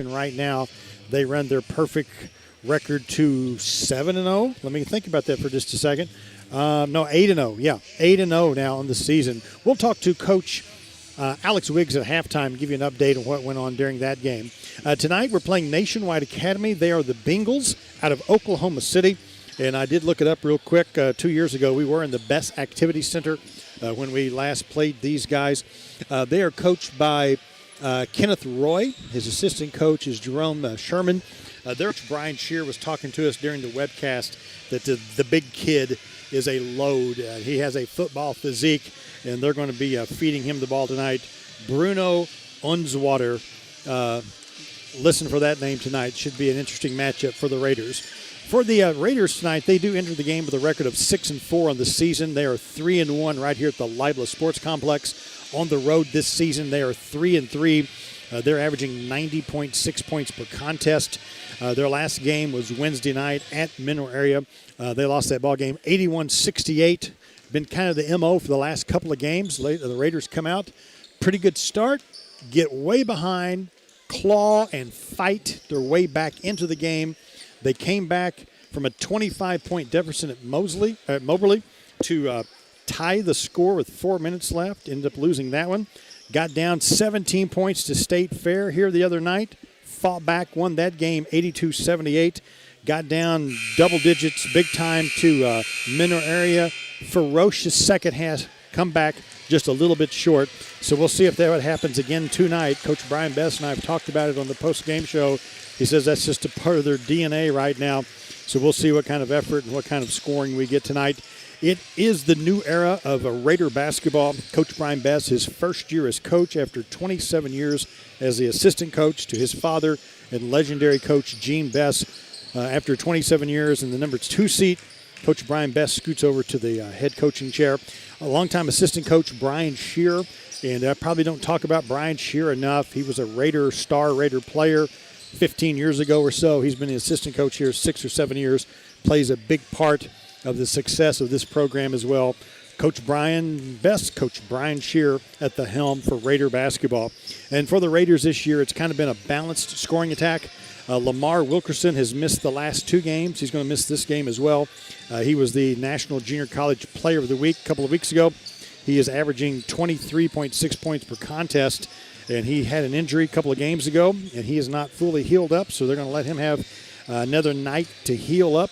Right now, they run their perfect record to 7-0. Let me think about that for just a second. No, 8-0. Yeah, 8-0 now in the season. We'll talk to Coach Alex Wiggs at halftime, give you an update on what went on during that game. Tonight, we're playing Nationwide Academy. They are the Bengals out of Oklahoma City. And I did look it up real quick. 2 years ago, we were in the Best Activity Center when we last played these guys. They are coached by Kenneth Roy. His assistant coach is Jerome Sherman. Their coach Brian Shear was talking to us during the webcast that the big kid is a load. He has a football physique, and they're going to be feeding him the ball tonight. Bruno Unswater. Listen for that name tonight. Should be an interesting matchup for the Raiders. For the Raiders tonight, they do enter the game with a record of 6-4 on the season. They are 3-1 right here at the Libla Sports Complex. On the road this season, they are 3-3. They're averaging 90.6 points per contest. Their last game was Wednesday night at Mineral Area. They lost that ball game 81-68. Been kind of the MO for the last couple of games. The Raiders come out, pretty good start, get way behind, claw and fight their way back into the game. They came back from a 25-point deficit at Moberly to tie the score with 4 minutes left. Ended up losing that one. Got down 17 points to State Fair here the other night. Fought back, won that game 82-78. Got down double digits big time to Mineral Area. Ferocious second half comeback, just a little bit short. So we'll see if that happens again tonight. Coach Brian Best and I have talked about it on the post-game show. He says that's just a part of their DNA right now. So we'll see what kind of effort and what kind of scoring we get tonight. It is the new era of Raider basketball. Coach Brian Best, his first year as coach after 27 years as the assistant coach to his father and legendary coach Gene Best. After 27 years in the number 2 seat, Coach Brian Best scoots over to the head coaching chair. A longtime assistant coach, Brian Shear, and I probably don't talk about Brian Shear enough. He was a Raider player 15 years ago or so. He's been the assistant coach here 6 or 7 years, plays a big part of the success of this program as well. Coach Brian Best, Coach Brian Shear at the helm for Raider basketball. And for the Raiders this year, it's kind of been a balanced scoring attack. Lamar Wilkerson has missed the last 2 games. He's going to miss this game as well. He was the National Junior College Player of the Week a couple of weeks ago. He is averaging 23.6 points per contest, and he had an injury a couple of games ago, and he is not fully healed up, so they're going to let him have another night to heal up.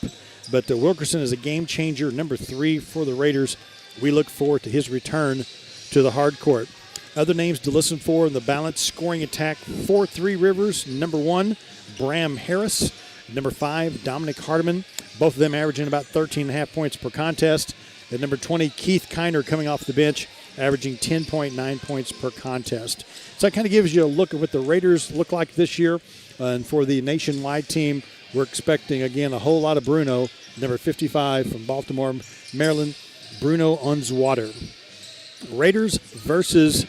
But Wilkerson is a game changer, number 3 for the Raiders. We look forward to his return to the hard court. Other names to listen for in the balanced scoring attack for Three Rivers. Number 1, Bram Harris. Number 5, Dominic Hardiman. Both of them averaging about 13.5 points per contest. At number 20, Keith Kiner coming off the bench, averaging 10.9 points per contest. So that kind of gives you a look at what the Raiders look like this year. And for the nationwide team, we're expecting, again, a whole lot of Bruno. Number 55 from Baltimore, Maryland, Bruno Unswater. Raiders versus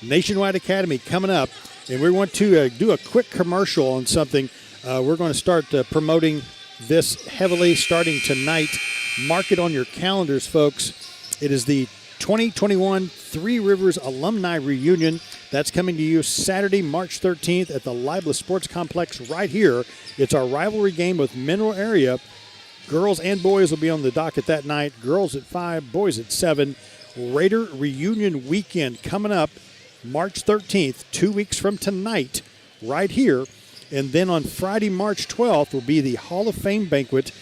Nationwide Academy coming up. And we want to do a quick commercial on something. We're going to start promoting this heavily starting tonight. Mark it on your calendars, folks. It is the 2021 Three Rivers Alumni Reunion. That's coming to you Saturday, March 13th at the Libla Sports Complex right here. It's our rivalry game with Mineral Area. Girls and boys will be on the docket that night. Girls at 5, boys at 7. Raider Reunion Weekend coming up March 13th, 2 weeks from tonight, right here. And then on Friday, March 12th, will be the Hall of Fame banquet.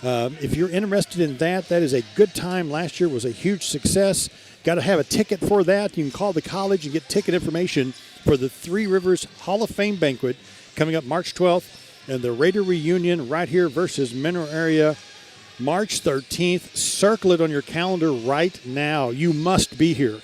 If you're interested in that, that is a good time. Last year was a huge success. Got to have a ticket for that. You can call the college and get ticket information for the Three Rivers Hall of Fame banquet coming up March 12th. And the Raider Reunion right here versus Mineral Area, March 13th. Circle it on your calendar right now. You must be here.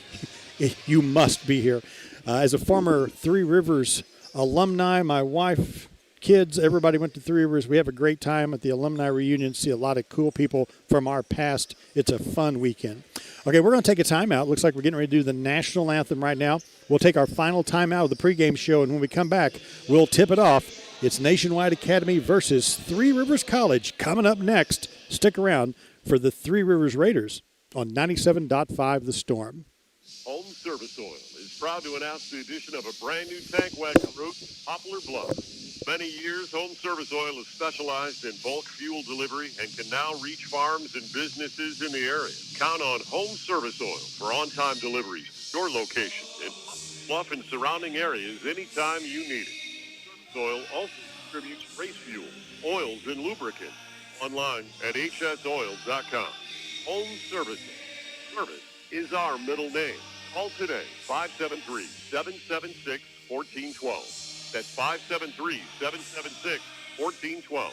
You must be here. As a former Three Rivers alumni, my wife, kids, everybody went to Three Rivers. We have a great time at the alumni reunion, see a lot of cool people from our past. It's a fun weekend. Okay, we're going to take a timeout. Looks like we're getting ready to do the national anthem right now. We'll take our final timeout of the pregame show, and when we come back, we'll tip it off. It's Nationwide Academy versus Three Rivers College coming up next. Stick around for the Three Rivers Raiders on 97.5 The Storm. Home Service Oil is proud to announce the addition of a brand new tank wagon route, Poplar Bluff. many years, Home Service Oil has specialized in bulk fuel delivery and can now reach farms and businesses in the area. Count on Home Service Oil for on-time deliveries to your location in Bluff and surrounding areas anytime you need it. Service Oil also distributes race fuel, oils, and lubricants online at hsoils.com. Home Service. Service is our middle name. Call today, 573-776-1412. That's 573-776-1412.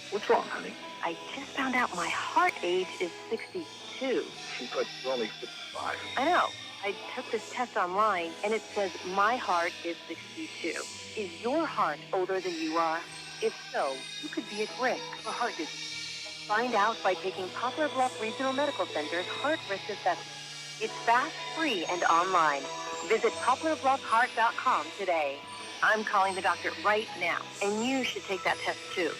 What's wrong, honey? I just found out my heart age is 62. But you're only 55. I know. I took this test online, and it says my heart is 62. Is your heart older than you are? If so, you could be at risk for heart disease. Find out by taking Poplar Bluff Regional Medical Center's Heart Risk Assessment. It's fast, free, and online. Visit PoplarBluffHeart.com today. I'm calling the doctor right now, and you should take that test too.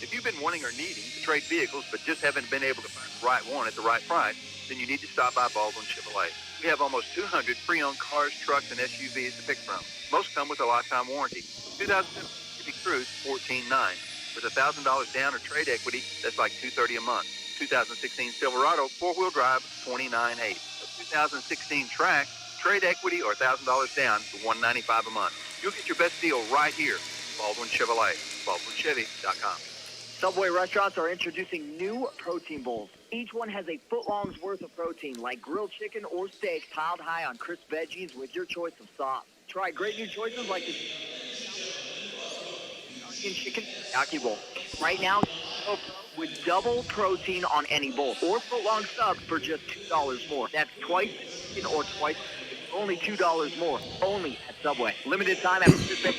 If you've been wanting or needing to trade vehicles but just haven't been able to find the right one at the right price, then you need to stop by Baldwin Chevrolet. We have almost 200 pre-owned cars, trucks, and SUVs to pick from. Most come with a lifetime warranty. 2007 Chevy Cruze, $14,900. With $1,000 down or trade equity, that's like $230 a month. 2016 Silverado, four-wheel drive, $29,800. 2016 Trax, trade equity or $1,000 down to $195 a month. You'll get your best deal right here. Baldwin Chevrolet, BaldwinChevy.com. Subway restaurants are introducing new protein bowls. Each one has a foot-long's worth of protein, like grilled chicken or steak piled high on crisp veggies with your choice of sauce. Try great new choices like this chicken Yaki bowl. Right now, with double protein on any bowl, or foot-long subs for just $2 more. That's twice chicken or twice, only $2 more. Only at Subway. Limited time after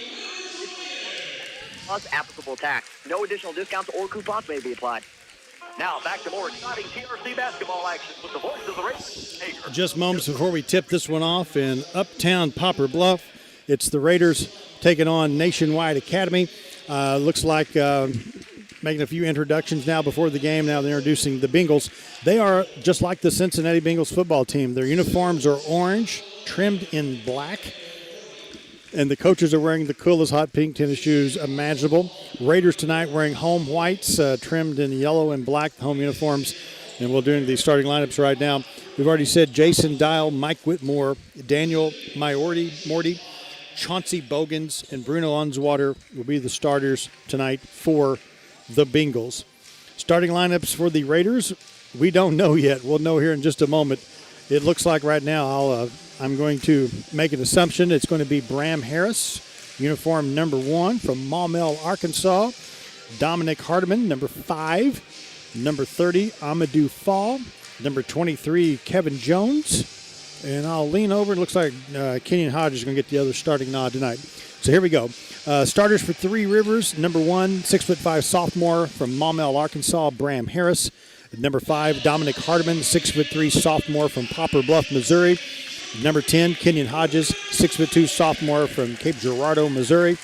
plus applicable tax. No additional discounts or coupons may be applied. Now back to more exciting TRC basketball action with the voice of the Raiders. Just moments before we tip this one off in uptown Poplar Bluff, it's the Raiders taking on Nationwide Academy. Looks like making a few introductions now before the game. Now they're introducing the Bengals. They are just like the Cincinnati Bengals football team. Their uniforms are orange, trimmed in black. And the coaches are wearing the coolest hot pink tennis shoes imaginable. Raiders tonight wearing home whites, trimmed in yellow and black, home uniforms. And we'll do the starting lineups right now. We've already said Jason Dial, Mike Whitmore, Daniel Morty, Chauncey Bogans, and Bruno Unswater will be the starters tonight for the Bengals. Starting lineups for the Raiders, we don't know yet. We'll know here in just a moment. It looks like right now I'm going to make an assumption. It's going to be Bram Harris, uniform number 1 from Maumelle, Arkansas. Dominic Hardiman, number 5. Number 30, Amadou Fall. Number 23, Kevin Jones. And I'll lean over. It looks like Kenyon Hodges is going to get the other starting nod tonight. So here we go. Starters for Three Rivers. Number 1, 6'5" sophomore from Maumelle, Arkansas, Bram Harris. Number 5, Dominic Hardiman, 6'3" sophomore from Poplar Bluff, Missouri. Number 10, Kenyon Hodges, 6'2" sophomore from Cape Girardeau, Missouri.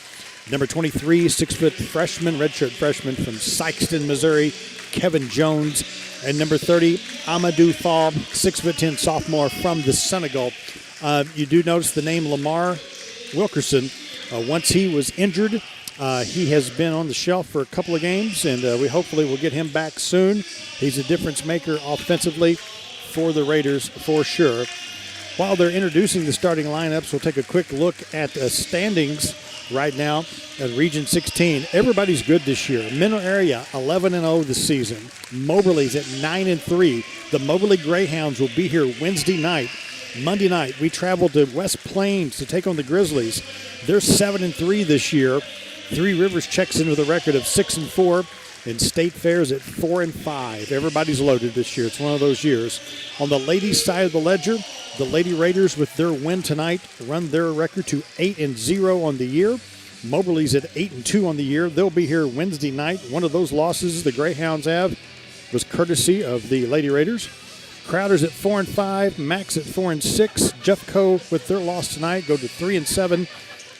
Number 23, 6' freshman, redshirt freshman from Sikeston, Missouri, Kevin Jones. And number 30, Amadou Fall, 6'10" sophomore from the Senegal. You do notice the name Lamar Wilkerson. Once he was injured, he has been on the shelf for a couple of games, and we hopefully will get him back soon. He's a difference maker offensively for the Raiders for sure. While they're introducing the starting lineups, we'll take a quick look at standings right now at Region 16. Everybody's good this year. Minnow area 11-0 this season. Moberly's at 9-3. The Moberly Greyhounds will be here Wednesday night. Monday night, we travel to West Plains to take on the Grizzlies. They're 7-3 this year. Three Rivers checks in with a record of 6-4, and State Fair's at 4-5. Everybody's loaded this year. It's one of those years. On the ladies' side of the ledger, the Lady Raiders, with their win tonight, run their record to 8-0 on the year. Moberly's at 8-2 on the year. They'll be here Wednesday night. One of those losses the Greyhounds have was courtesy of the Lady Raiders. Crowder's at 4-5. Max at 4-6. Jeffco, with their loss tonight, go to 3-7.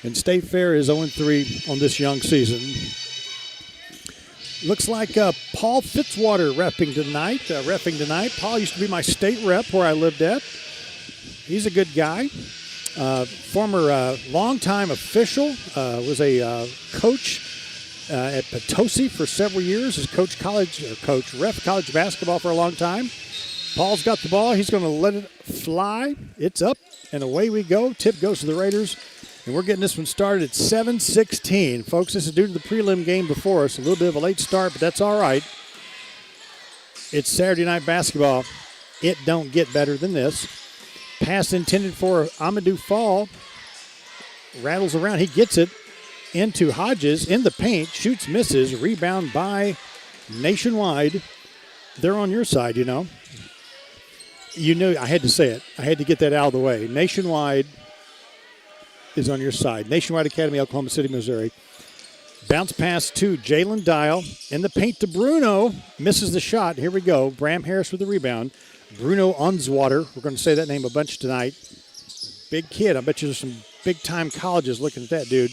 And State Fair is 0-3 on this young season. Looks like Paul Fitzwater repping tonight. Paul used to be my state rep where I lived at. He's a good guy. Former longtime official, was a coach at Potosi for several years. Has coached ref college basketball for a long time. Paul's got the ball. He's going to let it fly. It's up, and away we go. Tip goes to the Raiders, and we're getting this one started at 7:16. Folks, this is due to the prelim game before us. A little bit of a late start, but that's all right. It's Saturday night basketball. It don't get better than this. Pass intended for Amadou Fall. Rattles around. He gets it into Hodges in the paint. Shoots, misses. Rebound by Nationwide. They're on your side, you know. You knew I had to say it. I had to get that out of the way. Nationwide is on your side. Nationwide Academy, Oklahoma City, Missouri. Bounce pass to Jalen Dial. In the paint to Bruno. Misses the shot. Here we go. Bram Harris with the rebound. Bruno Unswater. We're going to say that name a bunch tonight. Big kid. I bet you there's some big-time colleges looking at that dude.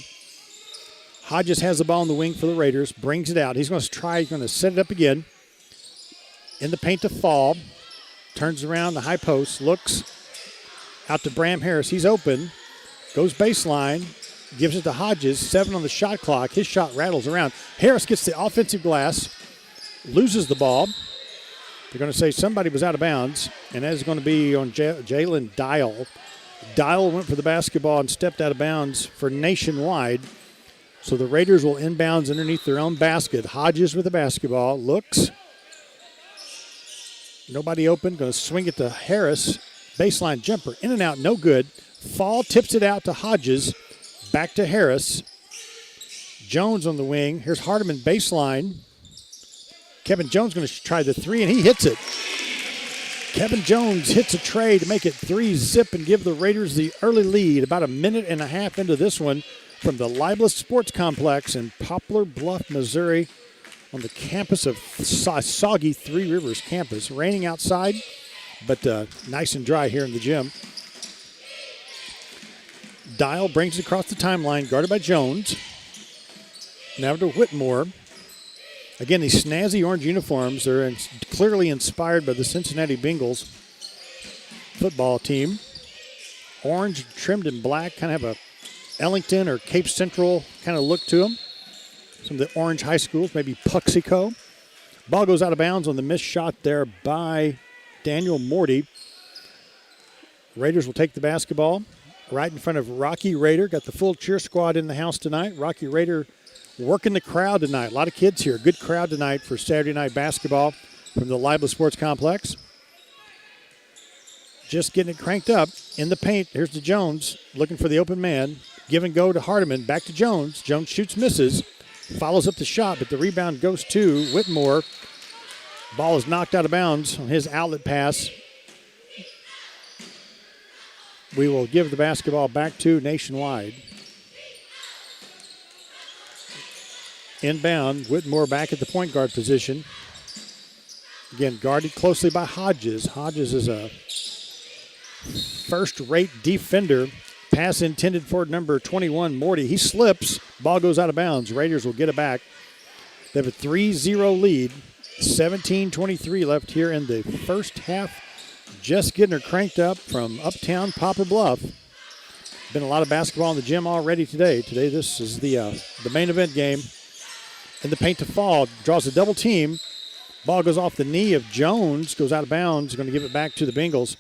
Hodges has the ball in the wing for the Raiders. Brings it out. He's going to set it up again. In the paint to Fall. Turns around the high post. Looks out to Bram Harris. He's open. Goes baseline. Gives it to Hodges. 7 on the shot clock. His shot rattles around. Harris gets the offensive glass. Loses the ball. They're going to say somebody was out of bounds. And that is going to be on Jalen Dial. Dial went for the basketball and stepped out of bounds for Nationwide. So the Raiders will inbounds underneath their own basket. Hodges with the basketball. Looks. Nobody open. Going to swing it to Harris. Baseline jumper. In and out. No good. Fall tips it out to Hodges. Back to Harris. Jones on the wing. Here's Hardiman baseline. Kevin Jones going to try the three, and he hits it. Kevin Jones hits a tray to make it 3-zip and give the Raiders the early lead. About a minute and a half into this one from the Libelous Sports Complex in Poplar Bluff, Missouri, on the campus of soggy Three Rivers campus. Raining outside, but nice and dry here in the gym. Dial brings it across the timeline, guarded by Jones. Now to Whitmore. Again, these snazzy orange uniforms, they're clearly inspired by the Cincinnati Bengals football team. Orange trimmed in black, kind of have a Ellington or Cape Central kind of look to them. Some of the orange high schools, maybe Puxico. Ball goes out of bounds on the missed shot there by Daniel Morty. Raiders will take the basketball right in front of Rocky Raider. Got the full cheer squad in the house tonight. Rocky Raider working the crowd tonight. A lot of kids here. Good crowd tonight for Saturday night basketball from the Libelous Sports Complex. Just getting it cranked up in the paint. Here's to Jones looking for the open man. Give and go to Hardiman. Back to Jones. Jones shoots, misses. Follows up the shot, but the rebound goes to Whitmore. Ball is knocked out of bounds on his outlet pass. We will give the basketball back to Nationwide. Inbound, Whitmore back at the point guard position. Again, guarded closely by Hodges. Hodges is a first-rate defender. Pass intended for number 21, Morty. He slips. Ball goes out of bounds. Raiders will get it back. They have a 3-0 lead. 17:23 left here in the first half. Just getting her cranked up from uptown Poplar Bluff. Been a lot of basketball in the gym already today. Today this is the main event game. In the paint to Fall. Draws a double team. Ball goes off the knee of Jones. Goes out of bounds. Going to give it back to the Bengals.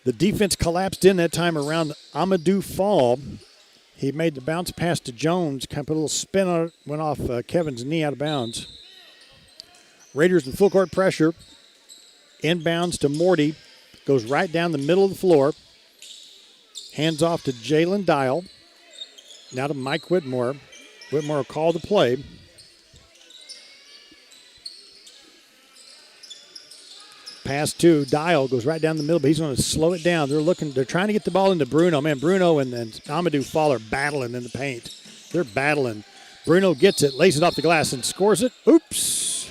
The defense collapsed in that time around Amadou Fall. He made the bounce pass to Jones. Kind of put a little spin on it. Went off Kevin's knee out of bounds. Raiders in full court pressure. Inbounds to Morty. Goes right down the middle of the floor. Hands off to Jalen Dial. Now to Mike Whitmore. Whitmore will call the play. Pass to Dial, goes right down the middle, but he's going to slow it down. They're trying to get the ball into Bruno. Man, Bruno and Amadou Fall are battling in the paint. They're battling. Bruno gets it, lays it off the glass, and scores it. Oops.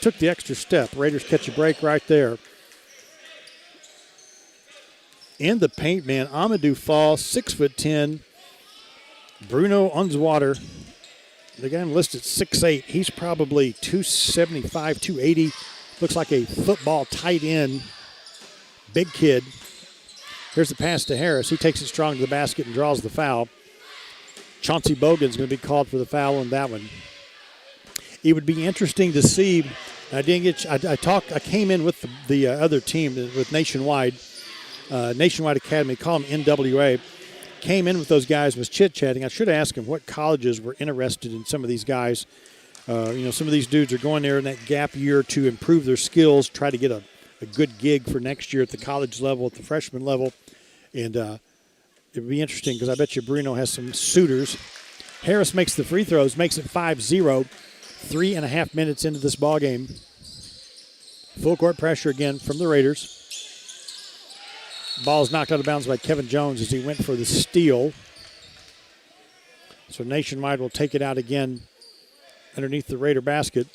Took the extra step. Raiders catch a break right there. In the paint, man, Amadou Fall, 6'10". Bruno Unswater, the guy listed 6'8". He's probably 275, 280. Looks like a football tight end. Big kid. Here's the pass to Harris. He takes it strong to the basket and draws the foul. Chauncey Bogan's going to be called for the foul on that one. It would be interesting to see. I didn't get. I came in with the other team with Nationwide Academy. Call them NWA. Came in with those guys, was chit-chatting. I should have asked him what colleges were interested in some of these guys. Some of these dudes are going there in that gap year to improve their skills, try to get a good gig for next year at the college level, at the freshman level. And it would be interesting because I bet you Bruno has some suitors. Harris makes the free throws, makes it 5-0, 3.5 minutes into this ball game. Full court pressure again from the Raiders. Ball is knocked out of bounds by Kevin Jones as he went for the steal. So Nationwide will take it out again underneath the Raider basket.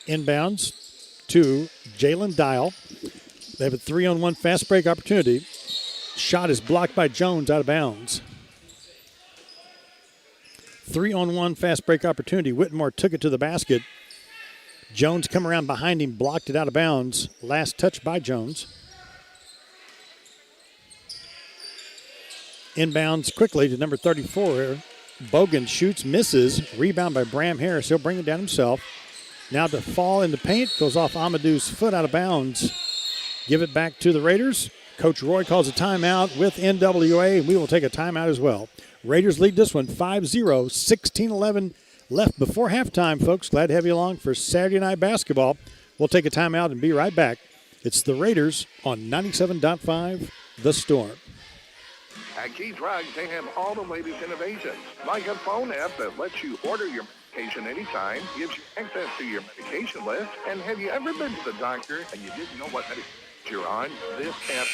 Inbounds to Jalen Dial. They have a 3-on-1 fast break opportunity. Shot is blocked by Jones out of bounds. 3-on-1 fast break opportunity. Whitmore took it to the basket. Jones come around behind him, blocked it out of bounds. Last touch by Jones. Inbounds quickly to number 34. Bogan shoots, misses. Rebound by Bram Harris. He'll bring it down himself. Now to fall in the paint. Goes off Amadou's foot out of bounds. Give it back to the Raiders. Coach Roy calls a timeout with NWA, and we will take a timeout as well. Raiders lead this one 5-0, 16-11 left before halftime, folks. Glad to have you along for Saturday Night Basketball. We'll take a timeout and be right back. It's the Raiders on 97.5 The Storm. At Key Drugs, they have all the latest innovations, like a phone app that lets you order your medication anytime, gives you access to your medication list, and have you ever been to the doctor and you didn't know what medication you're on? This app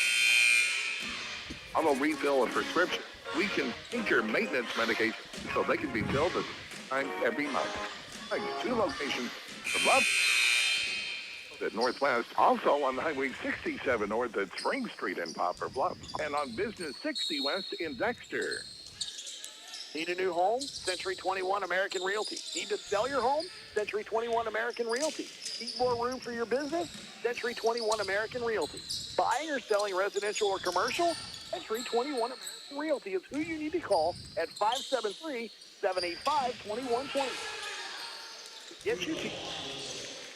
auto refill a prescription. We can sync your maintenance medication so they can be filled at time every month. Like 2 locations for Love at Northwest, also on Highway 67 North at Spring Street in Poplar Bluff, and on Business 60 West in Dexter. Need a new home? Century 21 American Realty. Need to sell your home? Century 21 American Realty. Need more room for your business? Century 21 American Realty. Buying or selling residential or commercial? Century 21 American Realty is who you need to call at 573-785-2120. Get you to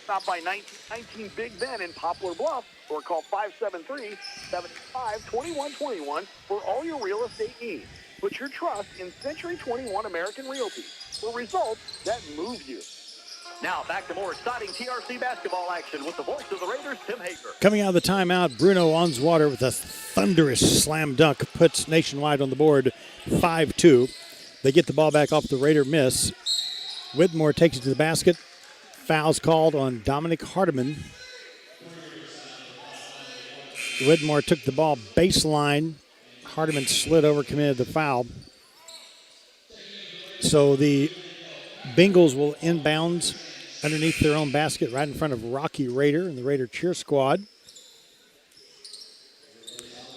stop by 1919 Big Ben in Poplar Bluff or call 573-785-2121 for all your real estate needs. Put your trust in Century 21 American Realty for results that move you. Now back to more exciting TRC basketball action with the voice of the Raiders, Tim Hager. Coming out of the timeout, Bruno Onswater with a thunderous slam dunk puts Nationwide on the board 5-2. They get the ball back off the Raider miss. Whitmore takes it to the basket. Fouls called on Dominic Hardiman. Whitmore took the ball baseline. Hardiman slid over, committed the foul. So the Bengals will inbounds underneath their own basket right in front of Rocky Raider and the Raider cheer squad.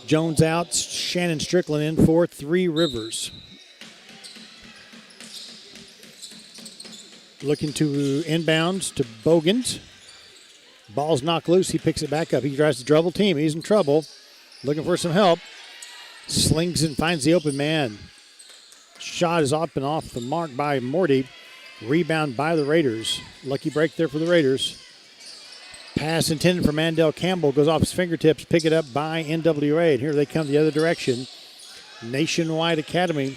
Jones out, Shannon Strickland in for Three Rivers. Looking to inbounds to Bogans. Ball's knocked loose. He picks it back up. He tries to double team. He's in trouble. Looking for some help. Slings and finds the open man. Shot is up and off the mark by Morty. Rebound by the Raiders. Lucky break there for the Raiders. Pass intended for Mandel Campbell. Goes off his fingertips. Pick it up by NWA. And here they come the other direction. Nationwide Academy.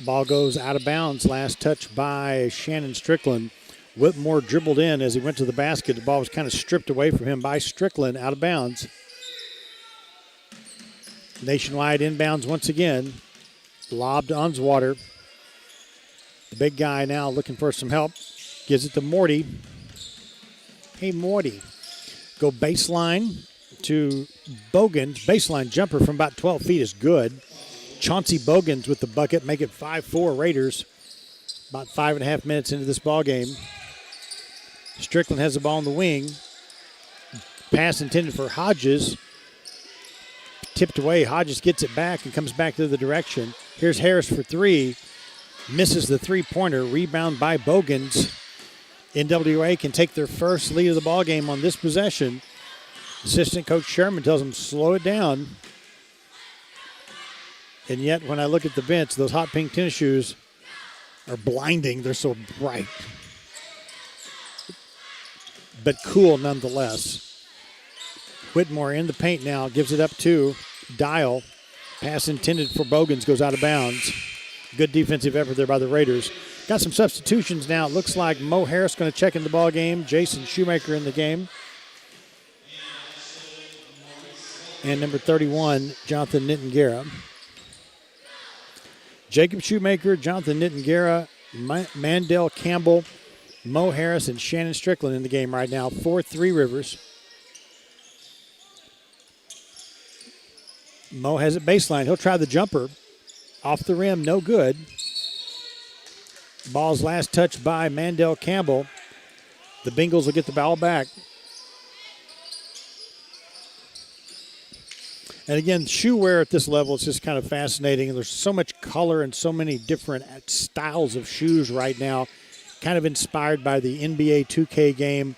Ball goes out of bounds. Last touch by Shannon Strickland. Whitmore dribbled in as he went to the basket. The ball was kind of stripped away from him by Strickland, out of bounds. Nationwide inbounds once again. Lobbed to Unswater. The big guy now looking for some help. Gives it to Morty. Hey, Morty. Go baseline to Bogans. Baseline jumper from about 12 feet is good. Chauncey Bogans with the bucket. Make it 5-4 Raiders. About 5.5 minutes into this ball game. Strickland has the ball on the wing. Pass intended for Hodges. Tipped away. Hodges gets it back and comes back the other direction. Here's Harris for three. misses the three-pointer. Rebound by Bogans. NWA can take their first lead of the ball game on this possession. Assistant Coach Sherman tells them slow it down. And yet, when I look at the bench, those hot pink tennis shoes are blinding. They're so bright. But cool nonetheless. Whitmore in the paint now. Gives it up to Dial. Pass intended for Bogans goes out of bounds. Good defensive effort there by the Raiders. Got some substitutions now. It looks like Mo Harris going to check in the ball game. Jason Shoemaker in the game. And number 31, Jonathan Nittengara. Jacob Shoemaker, Jonathan Nittengara, Mandel Campbell, Mo Harris, and Shannon Strickland in the game right now for Three Rivers. Mo has it baseline. He'll try the jumper. Off the rim, no good. Ball's last touch by Mandel Campbell. The Bengals will get the ball back. And again, shoe wear at this level is just kind of fascinating. There's so much color and so many different styles of shoes right now, kind of inspired by the NBA 2K game.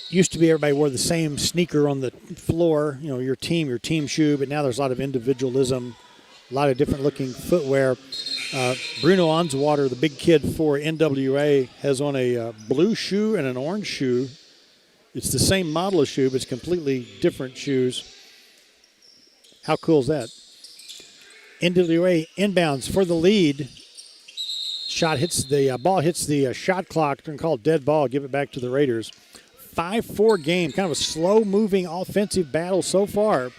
Used to be everybody wore the same sneaker on the floor, you know, your team shoe, but now there's a lot of individualism, a lot of different looking footwear. Bruno Onswater, the big kid for NWA, has on a blue shoe and an orange shoe. It's the same model of shoe, but it's completely different shoes. How cool is that? NWA inbounds for the lead. Ball hits the shot clock. They're called dead ball. Give it back to the Raiders. 5-4 game. Kind of a slow-moving offensive battle so far.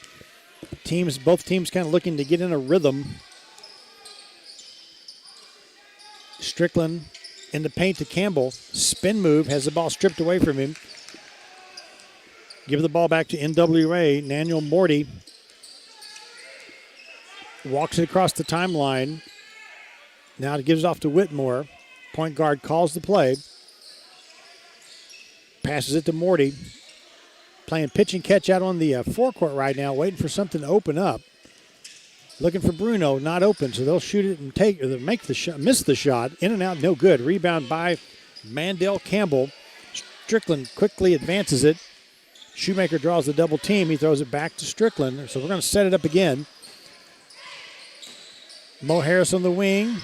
Both teams kind of looking to get in a rhythm. Strickland in the paint to Campbell. Spin move. Has the ball stripped away from him. Give the ball back to NWA. Daniel Morty walks it across the timeline. Now it gives it off to Whitmore. Point guard calls the play. Passes it to Morty. Playing pitch and catch out on the forecourt right now, waiting for something to open up. Looking for Bruno, not open, so they'll shoot it and make the shot, miss the shot. In and out, no good. Rebound by Mandel Campbell. Strickland quickly advances it. Shoemaker draws the double team. He throws it back to Strickland. So we're going to set it up again. Mo Harris on the wing.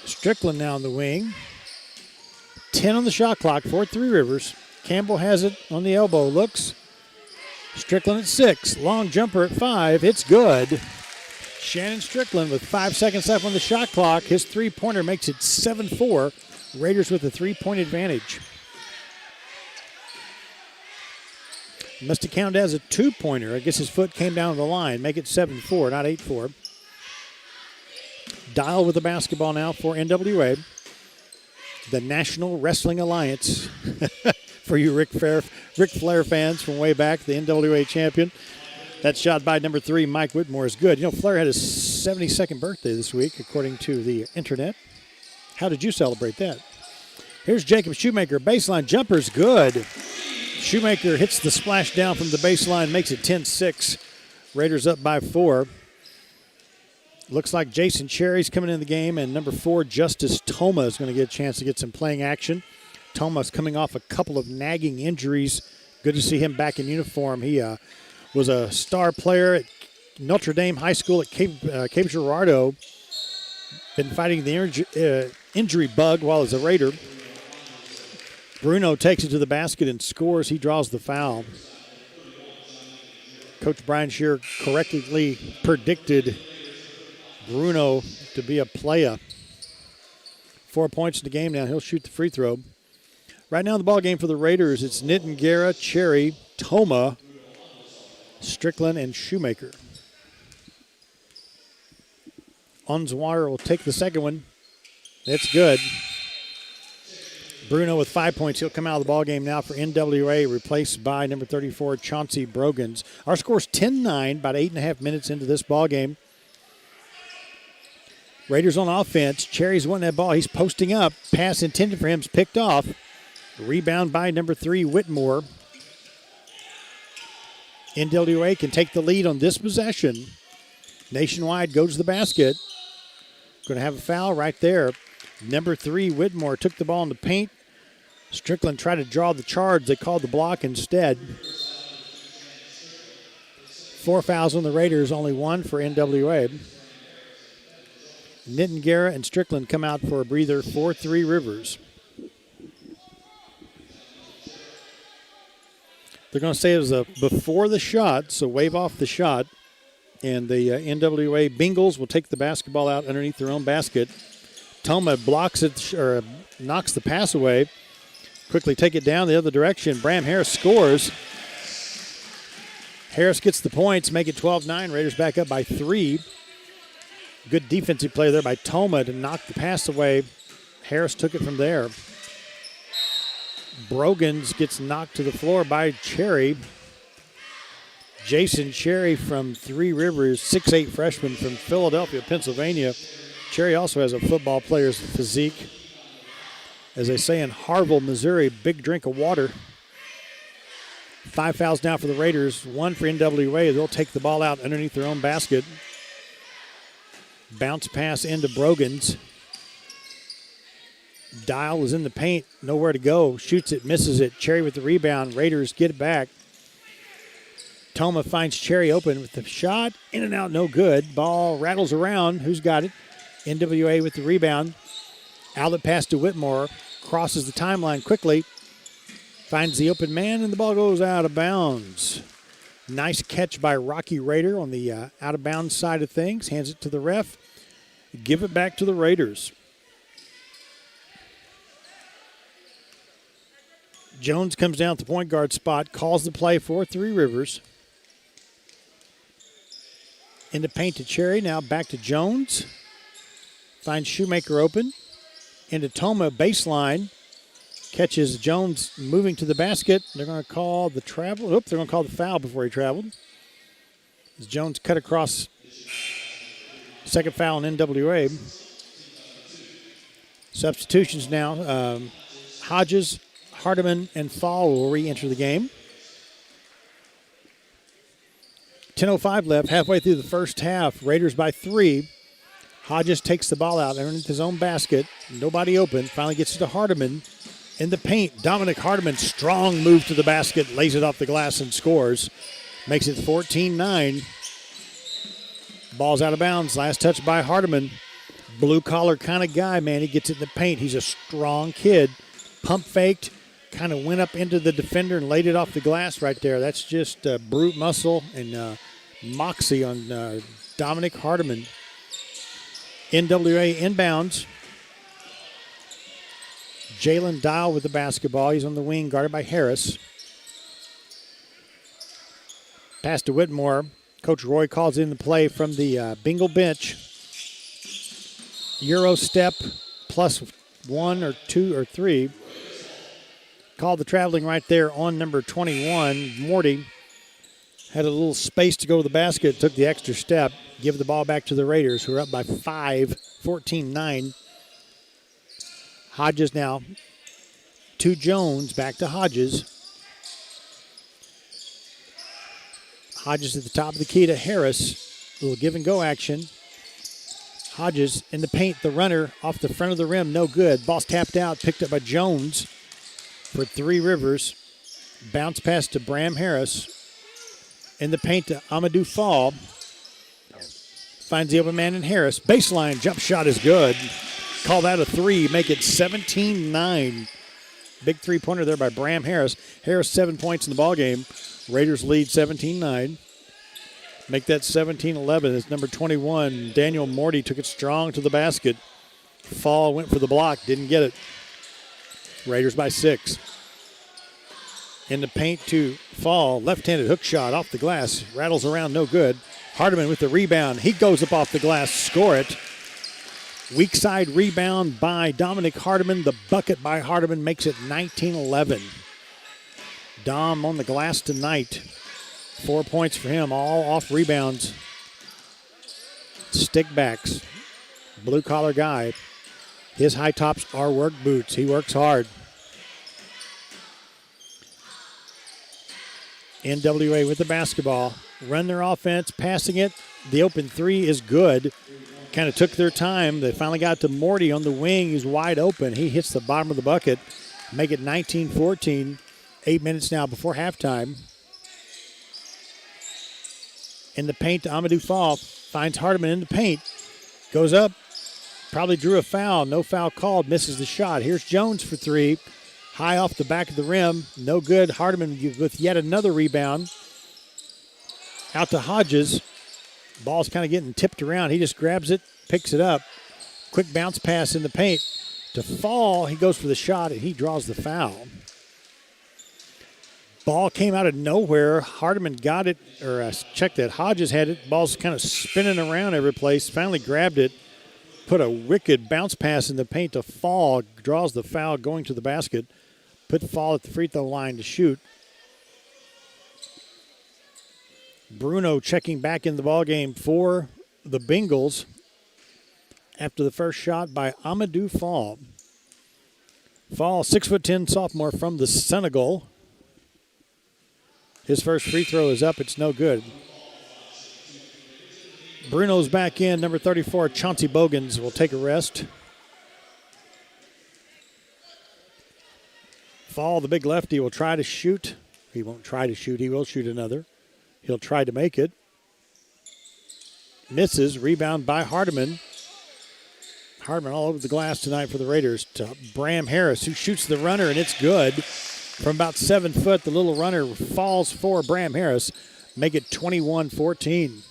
Strickland now on the wing. 10 on the shot clock for Three Rivers. Campbell has it on the elbow. Looks. Strickland at 6. Long jumper at 5. It's good. Shannon Strickland with 5 seconds left on the shot clock. His three-pointer makes it 7-4. Raiders with a 3-point advantage. Must have counted as a 2-pointer. I guess his foot came down the line. Make it 7-4, not 8-4. Dial with the basketball now for NWA. The National Wrestling Alliance. For you Ric Flair fans from way back, the NWA champion. That shot by number 3, Mike Whitmore, is good. You know, Flair had his 72nd birthday this week, according to the internet. How did you celebrate that? Here's Jacob Shoemaker. Baseline jumper's good. Shoemaker hits the splash down from the baseline, makes it 10-6. Raiders up by 4. Looks like Jason Cherry's coming in the game, and number 4, Justice Toma, is going to get a chance to get some playing action. Toma's coming off a couple of nagging injuries. Good to see him back in uniform. He was a star player at Notre Dame High School at Cape Girardeau. Been fighting the injury bug while as a Raider. Bruno takes it to the basket and scores. He draws the foul. Coach Brian Shear correctly predicted Bruno to be a player. 4 points in the game now. He'll shoot the free throw. Right now in the ball game for the Raiders, it's Nittengara, Cherry, Toma, Strickland, and Shoemaker. Onswater will take the second one. It's good. Bruno with 5 points. He'll come out of the ball game now for NWA, replaced by number 34, Chauncey Brogans. Our score's 10-9, about 8.5 minutes into this ball game. Raiders on offense. Cherry's wanting that ball. He's posting up. Pass intended for him is picked off. Rebound by number 3, Whitmore. NWA can take the lead on this possession. Nationwide goes to the basket. Going to have a foul right there. Number 3, Whitmore, took the ball in the paint. Strickland tried to draw the charge. They called the block instead. 4 fouls on the Raiders, only 1 for NWA. Nittengara and Strickland come out for a breather for Three Rivers. They're going to say it was a before the shot, so wave off the shot. And the NWA Bengals will take the basketball out underneath their own basket. Toma blocks it, or knocks the pass away. Quickly take it down the other direction. Bram Harris scores. Harris gets the points, make it 12-9. Raiders back up by 3. Good defensive play there by Toma to knock the pass away. Harris took it from there. Brogans gets knocked to the floor by Cherry. Jason Cherry from Three Rivers, 6'8" freshman from Philadelphia, Pennsylvania. Cherry also has a football player's physique. As they say in Harville, Missouri, big drink of water. 5 fouls now for the Raiders, 1 for NWA. They'll take the ball out underneath their own basket. Bounce pass into Brogans. Dial is in the paint, nowhere to go. Shoots it, misses it. Cherry with the rebound. Raiders get it back. Toma finds Cherry open with the shot. In and out, no good. Ball rattles around. Who's got it? NWA with the rebound. Outlet pass to Whitmore. Crosses the timeline quickly. Finds the open man, and the ball goes out of bounds. Nice catch by Rocky Raider on the out-of-bounds side of things. Hands it to the ref. Give it back to the Raiders. Jones comes down at the point guard spot, calls the play for Three Rivers. Into paint to Cherry, now back to Jones. Finds Shoemaker open. Into Toma, baseline. Catches Jones moving to the basket. They're going to call the travel. Oops, they're going to call the foul before he traveled. As Jones cut across. Second foul in NWA. Substitutions now. Hodges, Hardiman, and Fall will re-enter the game. 10:05 left, halfway through the first half. Raiders by 3. Hodges takes the ball out underneath his own basket. Nobody open. Finally gets it to Hardiman. In the paint, Dominic Hardiman, strong move to the basket, lays it off the glass and scores. Makes it 14-9. Ball's out of bounds. Last touch by Hardiman. Blue-collar kind of guy, man. He gets it in the paint. He's a strong kid. Pump faked, kind of went up into the defender and laid it off the glass right there. That's just brute muscle and moxie on Dominic Hardiman. NWA inbounds. Jalen Dial with the basketball. He's on the wing, guarded by Harris. Pass to Whitmore. Coach Roy calls in the play from the Bengal bench. Euro step plus 1 or 2 or 3. Called the traveling right there on number 21. Morty had a little space to go to the basket, took the extra step. Give the ball back to the Raiders, who are up by 5, 14-9. Hodges now to Jones, back to Hodges. Hodges at the top of the key to Harris. A little give and go action. Hodges in the paint, the runner off the front of the rim, no good. Ball's tapped out, picked up by Jones for Three Rivers. Bounce pass to Bram Harris. In the paint to Amadou Fall. Finds the open man in Harris. Baseline jump shot is good. Call that a 3, make it 17-9. Big three-pointer there by Bram Harris. Harris 7 points in the ballgame. Raiders lead 17-9. Make that 17-11 as number 21, Daniel Morty, took it strong to the basket. Fall went for the block, didn't get it. Raiders by 6. In the paint to Fall, left-handed hook shot off the glass. Rattles around, no good. Hardiman with the rebound. He goes up off the glass, score it. Weak side rebound by Dominic Hardiman. The bucket by Hardiman makes it 19-11. Dom on the glass tonight. 4 points for him, all off rebounds. Stick backs. Blue collar guy. His high tops are work boots. He works hard. NWA with the basketball. Run their offense, passing it. The open three is good. Kind of took their time. They finally got to Morty on the wing. He's wide open. He hits the bottom of the bucket. Make it 19-14. 8 minutes now before halftime. In the paint to Amadou Fall. Finds Hardiman in the paint. Goes up. Probably drew a foul. No foul called. Misses the shot. Here's Jones for three. High off the back of the rim. No good. Hardiman with yet another rebound. Out to Hodges. Ball's kind of getting tipped around. He just grabs it, picks it up. Quick bounce pass in the paint. To Fall, he goes for the shot, and he draws the foul. Ball came out of nowhere. Hardiman got it, or checked that. Hodges had it. Ball's kind of spinning around every place. Finally grabbed it. Put a wicked bounce pass in the paint to Fall. Draws the foul going to the basket. Put Fall at the free throw line to shoot. Bruno checking back in the ballgame for the Bengals after the first shot by Amadou Fall. Fall, 6'10" sophomore from the Senegal. His first free throw is up. It's no good. Bruno's back in. Number 34, Chauncey Bogans, will take a rest. Fall, the big lefty, will try to shoot. He won't try to shoot. He will shoot another. He'll try to make it. Misses. Rebound by Hardiman. Hardiman all over the glass tonight for the Raiders to Bram Harris, who shoots the runner, and it's good. From about 7 foot, the little runner falls for Bram Harris. Make it 21-14.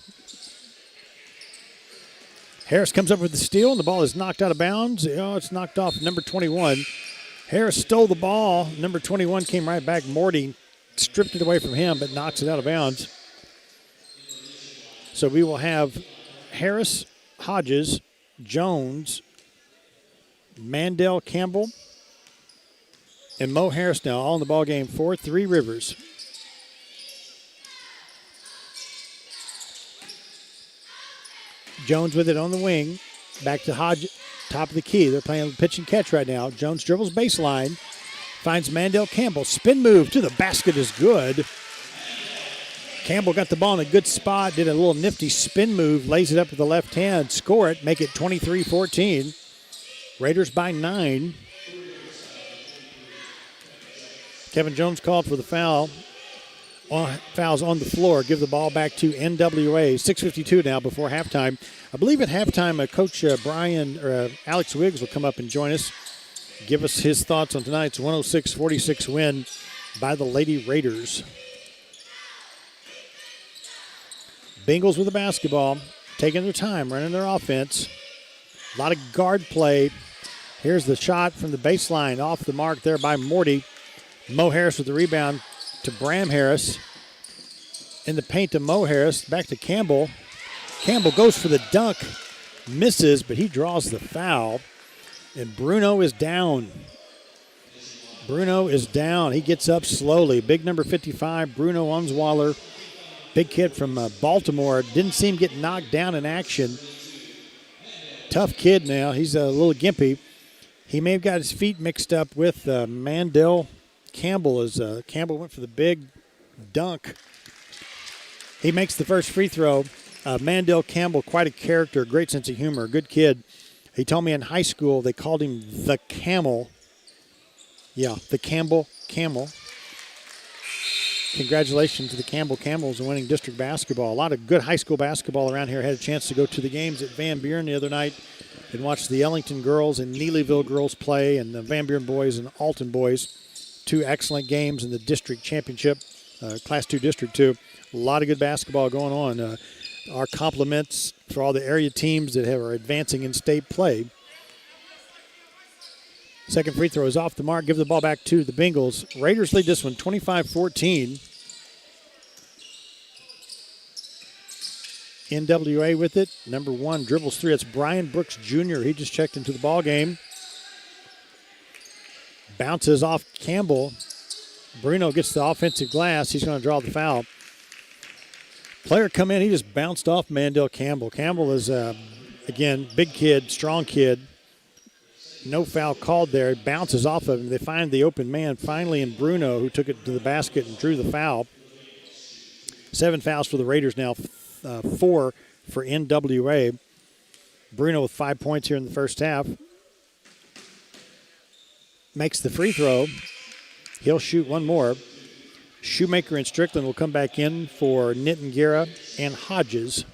Harris comes up with the steal, and the ball is knocked out of bounds. Oh, it's knocked off number 21. Harris stole the ball. Number 21 came right back. Morty stripped it away from him, but knocks it out of bounds. So we will have Harris, Hodges, Jones, Mandel Campbell, and Mo Harris now all in the ball game for Three Rivers. Jones with it on the wing. Back to Hodges, top of the key. They're playing pitch and catch right now. Jones dribbles baseline. Finds Mandel Campbell. Spin move to the basket is good. Campbell got the ball in a good spot, did a little nifty spin move, lays it up with the left hand, score it, make it 23-14. Raiders by 9. Kevin Jones called for the foul. Fouls on the floor. Give the ball back to NWA. 6:52 now before halftime. I believe at halftime, Coach Alex Wiggs will come up and join us. Give us his thoughts on tonight's 106-46 win by the Lady Raiders. Bengals with the basketball, taking their time, running their offense. A lot of guard play. Here's the shot from the baseline, off the mark there by Morty. Mo Harris with the rebound to Bram Harris. In the paint to Mo Harris, back to Campbell. Campbell goes for the dunk, misses, but he draws the foul. And Bruno is down. Bruno is down. He gets up slowly. Big number 55, Bruno Unswaller. Big kid from Baltimore. Didn't seem to get knocked down in action. Tough kid now. He's a little gimpy. He may have got his feet mixed up with Mandel Campbell as Campbell went for the big dunk. He makes the first free throw. Mandel Campbell, quite a character, great sense of humor, good kid. He told me in high school they called him the Camel. Yeah, the Campbell Camel. Congratulations to the Campbell Camels on winning district basketball. A lot of good high school basketball around here. Had a chance to go to the games at Van Buren the other night and watch the Ellington girls and Neelyville girls play, and the Van Buren boys and Alton boys. 2 excellent games in the district championship, Class 2 District 2. A lot of good basketball going on. Our compliments for all the area teams that are advancing in state play. Second free throw is off the mark. Give the ball back to the Bengals. Raiders lead this one 25-14. NWA with it. Number 1 dribbles through. That's Brian Brooks Jr. He just checked into the ball game. Bounces off Campbell. Bruno gets the offensive glass. He's going to draw the foul. Player come in. He just bounced off Mandel Campbell. Campbell is, again, big kid, strong kid. No foul called there. It bounces off of him. They find the open man finally in Bruno, who took it to the basket and drew the foul. 7 fouls for the Raiders now, 4 for NWA. Bruno with 5 points here in the first half. Makes the free throw. He'll shoot one more. Shoemaker and Strickland will come back in for Nittengera and Hodges.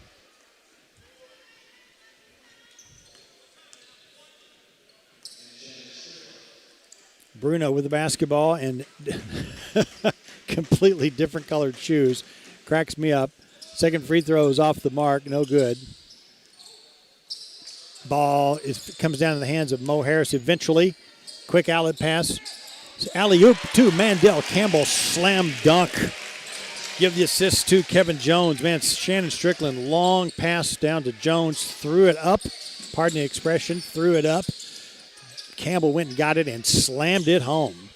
Bruno with the basketball and completely different colored shoes. Cracks me up. Second free throw is off the mark. No good. Ball comes down in the hands of Mo Harris eventually. Quick outlet pass. Alley-oop to Mandel Campbell. Slam dunk. Give the assist to Kevin Jones. Man, Shannon Strickland, long pass down to Jones. Threw it up. Pardon the expression. Threw it up. Campbell went and got it and slammed it home.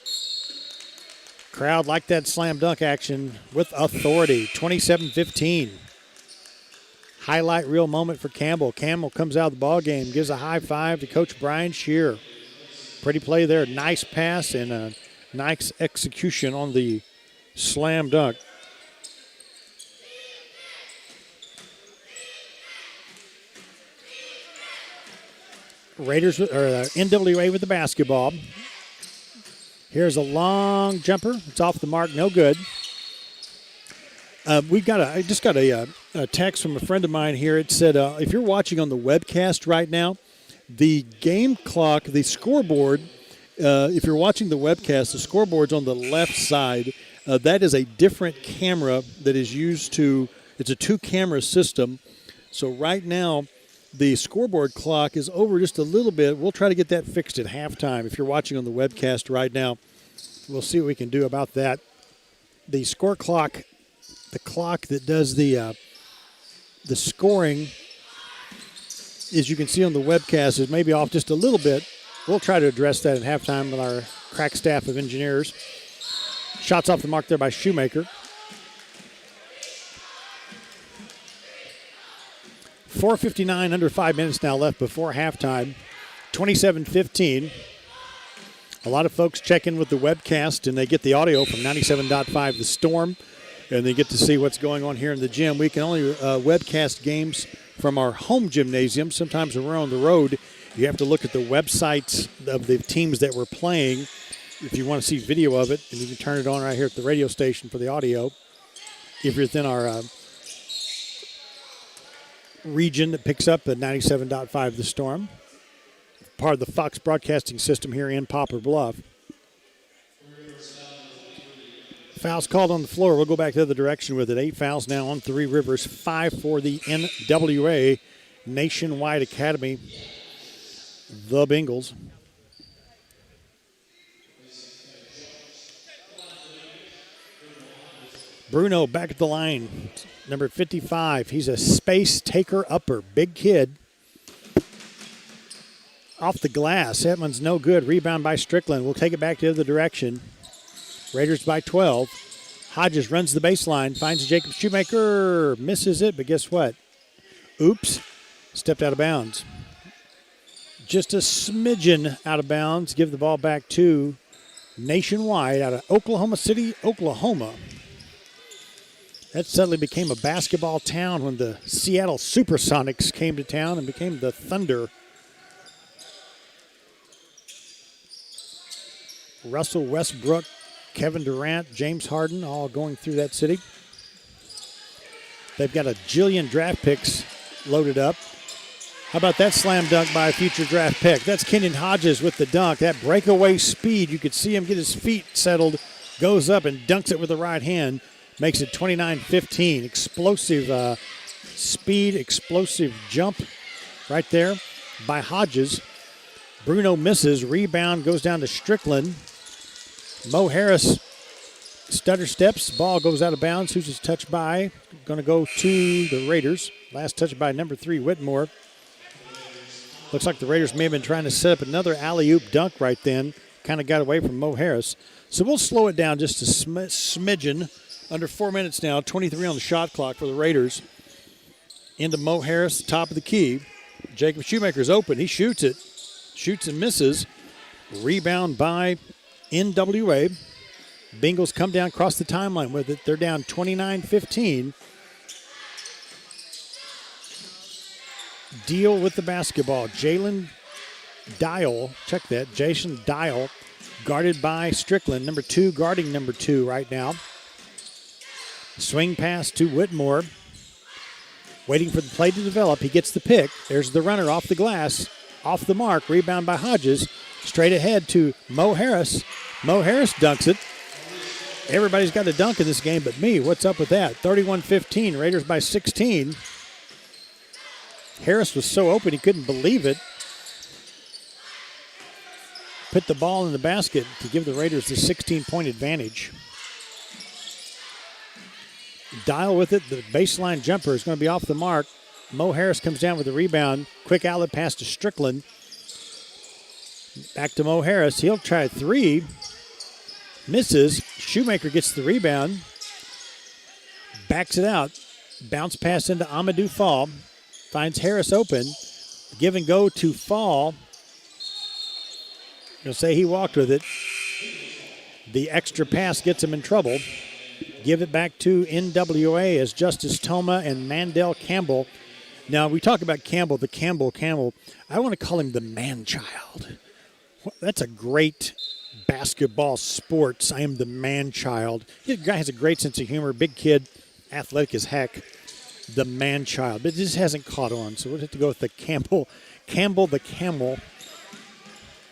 Crowd liked that slam dunk action with authority. 27-15. Highlight reel moment for Campbell. Campbell comes out of the ball game, gives a high five to Coach Brian Shear. Pretty play there. Nice pass and a nice execution on the slam dunk. Raiders or NWA with the basketball. Here's a long jumper. It's off the mark. No good. I just got a text from a friend of mine here. It said, if you're watching on the webcast right now, the game clock, the scoreboard, if you're watching the webcast, the scoreboard's on the left side. That is a different camera that is used it's a 2-camera system. So right now, the scoreboard clock is over just a little bit. We'll try to get that fixed at halftime. If you're watching on the webcast right now, we'll see what we can do about that. The score clock, the clock that does the scoring, as you can see on the webcast, is maybe off just a little bit. We'll try to address that at halftime with our crack staff of engineers. Shots off the mark there by Shoemaker. 4:59, under 5 minutes now left before halftime. 27-15. A lot of folks check in with the webcast, and they get the audio from 97.5 The Storm, and they get to see what's going on here in the gym. We can only webcast games from our home gymnasium. Sometimes when we're on the road, you have to look at the websites of the teams that we're playing if you want to see video of it, and you can turn it on right here at the radio station for the audio. If you're within our region that picks up at 97.5 The Storm, part of the Fox broadcasting system here in Poplar Bluff. Fouls called on the floor. We'll go back the other direction with it. 8 fouls now on Three Rivers, 5 for the NWA Nationwide Academy, the Bengals. Bruno back at the line, number 55. He's a space taker upper, big kid. Off the glass, that one's no good. Rebound by Strickland. We'll take it back the other direction. Raiders by 12. Hodges runs the baseline, finds Jacob Shoemaker, misses it, but guess what? Oops, stepped out of bounds. Just a smidgen out of bounds. Give the ball back to Nationwide out of Oklahoma City, Oklahoma. That suddenly became a basketball town when the Seattle Supersonics came to town and became the Thunder. Russell Westbrook, Kevin Durant, James Harden, all going through that city. They've got a jillion draft picks loaded up. How about that slam dunk by a future draft pick? That's Kenyon Hodges with the dunk. That breakaway speed, you could see him get his feet settled, goes up and dunks it with the right hand. Makes it 29-15. Explosive speed, explosive jump right there by Hodges. Bruno misses. Rebound goes down to Strickland. Mo Harris stutter steps. Ball goes out of bounds. Who's his touch by? Going to go to the Raiders. Last touch by number 3, Whitmore. Looks like the Raiders may have been trying to set up another alley-oop dunk right then. Kind of got away from Mo Harris. So we'll slow it down just a smidgen. Under 4 minutes now, 23 on the shot clock for the Raiders. Into Mo Harris, top of the key. Jacob Shoemaker's open. He shoots it. Shoots and misses. Rebound by NWA. Bengals come down across the timeline with it. They're down 29-15. Deal with the basketball. Jason Dial, guarded by Strickland. Number 2, guarding number 2 right now. Swing pass to Whitmore. Waiting for the play to develop. He gets the pick. There's the runner off the glass. Off the mark. Rebound by Hodges. Straight ahead to Mo Harris. Mo Harris dunks it. Everybody's got a dunk in this game but me. What's up with that? 31-15. Raiders by 16. Harris was so open he couldn't believe it. Put the ball in the basket to give the Raiders the 16-point advantage. Dial with it. The baseline jumper is going to be off the mark. Mo Harris comes down with the rebound. Quick outlet pass to Strickland. Back to Mo Harris. He'll try 3. Misses. Shoemaker gets the rebound. Backs it out. Bounce pass into Amadou Fall. Finds Harris open. Give and go to Fall. You'll say he walked with it. The extra pass gets him in trouble. Give it back to NWA as Justice Toma and Mandel Campbell. Now, we talk about Campbell, the Campbell. I want to call him the man-child. That's a great basketball sports. I am the man-child. The guy has a great sense of humor, big kid, athletic as heck. The man-child. But it just hasn't caught on, so we'll have to go with the Campbell the Camel.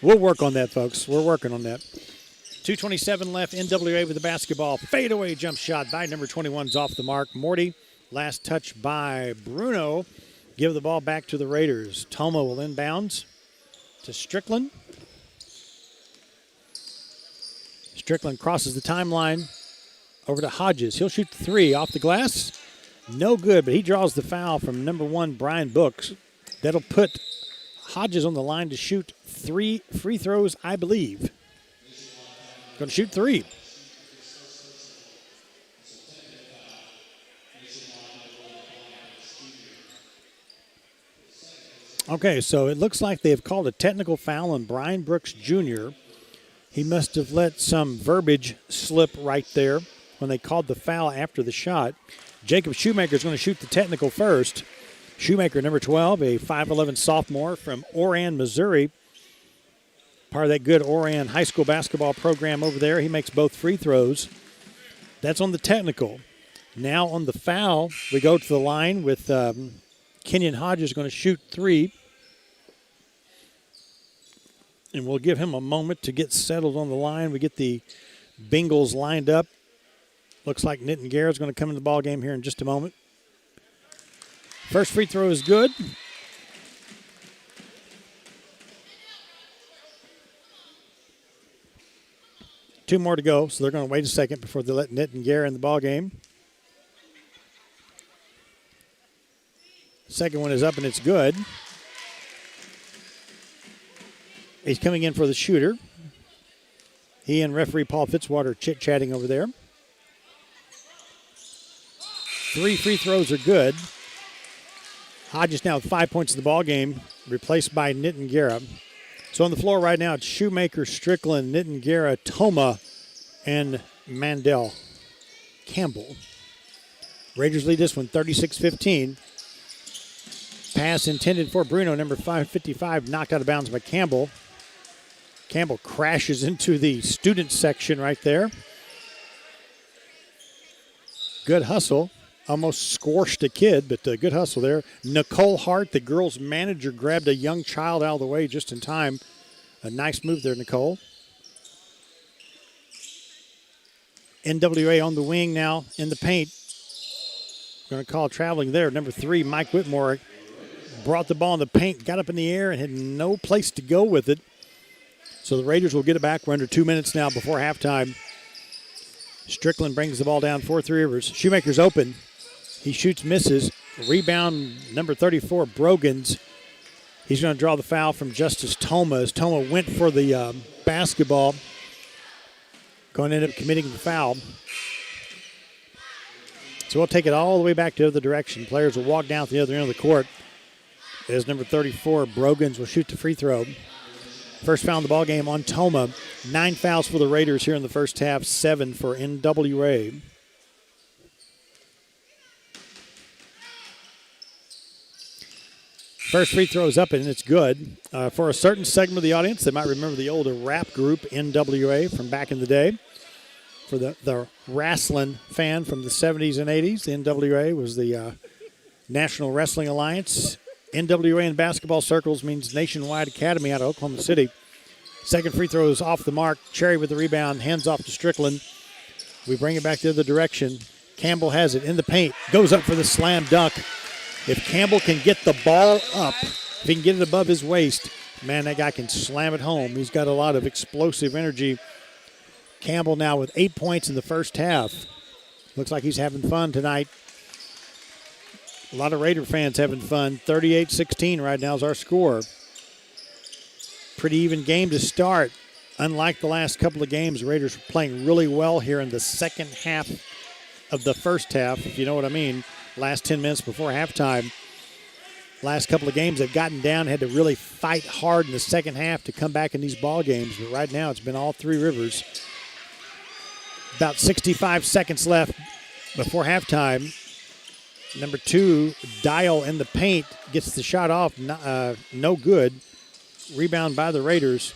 We'll work on that, folks. We're working on that. 2:27 left. NWA with the basketball. Fadeaway jump shot by number 21's off the mark. Morty, last touch by Bruno. Give the ball back to the Raiders. Toma will inbounds to Strickland. Strickland crosses the timeline over to Hodges. He'll shoot 3 off the glass. No good, but he draws the foul from number 1, Brian Books. That'll put Hodges on the line to shoot 3 free throws, I believe. Going to shoot 3. Okay, so it looks like they've called a technical foul on Brian Brooks Jr. He must have let some verbiage slip right there when they called the foul after the shot. Jacob Shoemaker is going to shoot the technical first. Shoemaker, number 12, a 5'11 sophomore from Oran, Missouri. Part of that good Oran high school basketball program over there. He makes both free throws. That's on the technical. Now on the foul, we go to the line with Kenyon Hodges going to shoot 3. And we'll give him a moment to get settled on the line. We get the Bengals lined up. Looks like Nitin Guerra is going to come in the ball game here in just a moment. First free throw is good. Two more to go, so they're going to wait a second before they let Nitin Guerra in the ball game. Second one is up and it's good. He's coming in for the shooter. He and referee Paul Fitzwater chit-chatting over there. 3 free throws are good. Hodges now with 5 points in the ball game, replaced by Nitin Guerra. So on the floor right now, it's Shoemaker, Strickland, Nitin Guerra, Toma, and Mandel Campbell. Raiders lead this one 36-15. Pass intended for Bruno, number 555, knocked out of bounds by Campbell. Campbell crashes into the student section right there. Good hustle. Almost squashed a kid, but good hustle there. Nicole Hart, the girls' manager, grabbed a young child out of the way just in time. A nice move there, Nicole. NWA on the wing now in the paint. Going to call traveling there. Number 3, Mike Whitmore, brought the ball in the paint, got up in the air, and had no place to go with it. So the Raiders will get it back. We're under 2 minutes now before halftime. Strickland brings the ball down for Three Rivers. Shoemaker's open. He shoots, misses. Rebound, number 34, Brogans. He's going to draw the foul from Justice Toma as Toma went for the basketball. Going to end up committing the foul. So we'll take it all the way back to the other direction. Players will walk down to the other end of the court as number 34, Brogans, will shoot the free throw. First foul in the ball game on Toma. 9 fouls for the Raiders here in the first half, 7 for NWA. First free throw is up, and it's good. For a certain segment of the audience, they might remember the older rap group NWA from back in the day. For the wrestling fan from the 70s and 80s, the NWA was the National Wrestling Alliance. NWA in basketball circles means Nationwide Academy out of Oklahoma City. Second free throw is off the mark. Cherry with the rebound, hands off to Strickland. We bring it back the other direction. Campbell has it in the paint, goes up for the slam dunk. If Campbell can get the ball up, if he can get it above his waist, man, that guy can slam it home. He's got a lot of explosive energy. Campbell now with 8 points in the first half. Looks like he's having fun tonight. A lot of Raider fans having fun. 38-16 right now is our score. Pretty even game to start. Unlike the last couple of games, the Raiders were playing really well here in the second half of the first half, if you know what I mean. Last 10 minutes before halftime. Last couple of games they've gotten down, had to really fight hard in the second half to come back in these ball games. But right now it's been all Three Rivers. About 65 seconds left before halftime. Number 2, Dial in the paint, gets the shot off, no good. Rebound by the Raiders.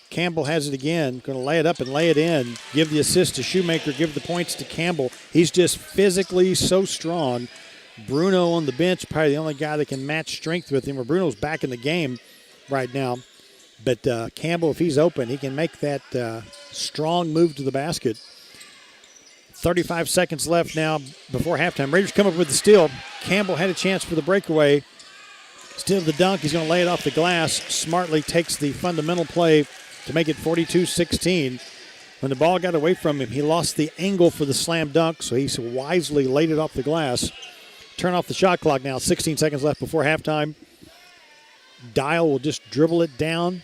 Campbell has it again, going to lay it up and lay it in. Give the assist to Shoemaker, give the points to Campbell. He's just physically so strong. Bruno on the bench, probably the only guy that can match strength with him. Bruno's back in the game right now. But Campbell, if he's open, he can make that strong move to the basket. 35 seconds left now before halftime. Raiders come up with the steal. Campbell had a chance for the breakaway. Still the dunk. He's going to lay it off the glass. Smartly takes the fundamental play to make it 42-16. When the ball got away from him, he lost the angle for the slam dunk, so he wisely laid it off the glass. Turn off the shot clock now. 16 seconds left before halftime. Dial will just dribble it down.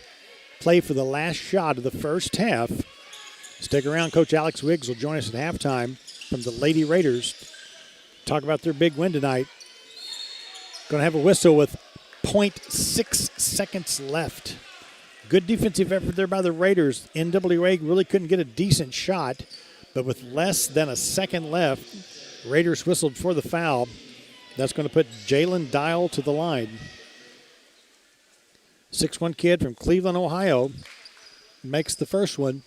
Play for the last shot of the first half. Stick around. Coach Alex Wiggs will join us at halftime from the Lady Raiders. Talk about their big win tonight. Going to have a whistle with 0.6 seconds left. Good defensive effort there by the Raiders. NWA really couldn't get a decent shot, but with less than a second left, Raiders whistled for the foul. That's going to put Jalen Dial to the line. 6'1" kid from Cleveland, Ohio, makes the first one.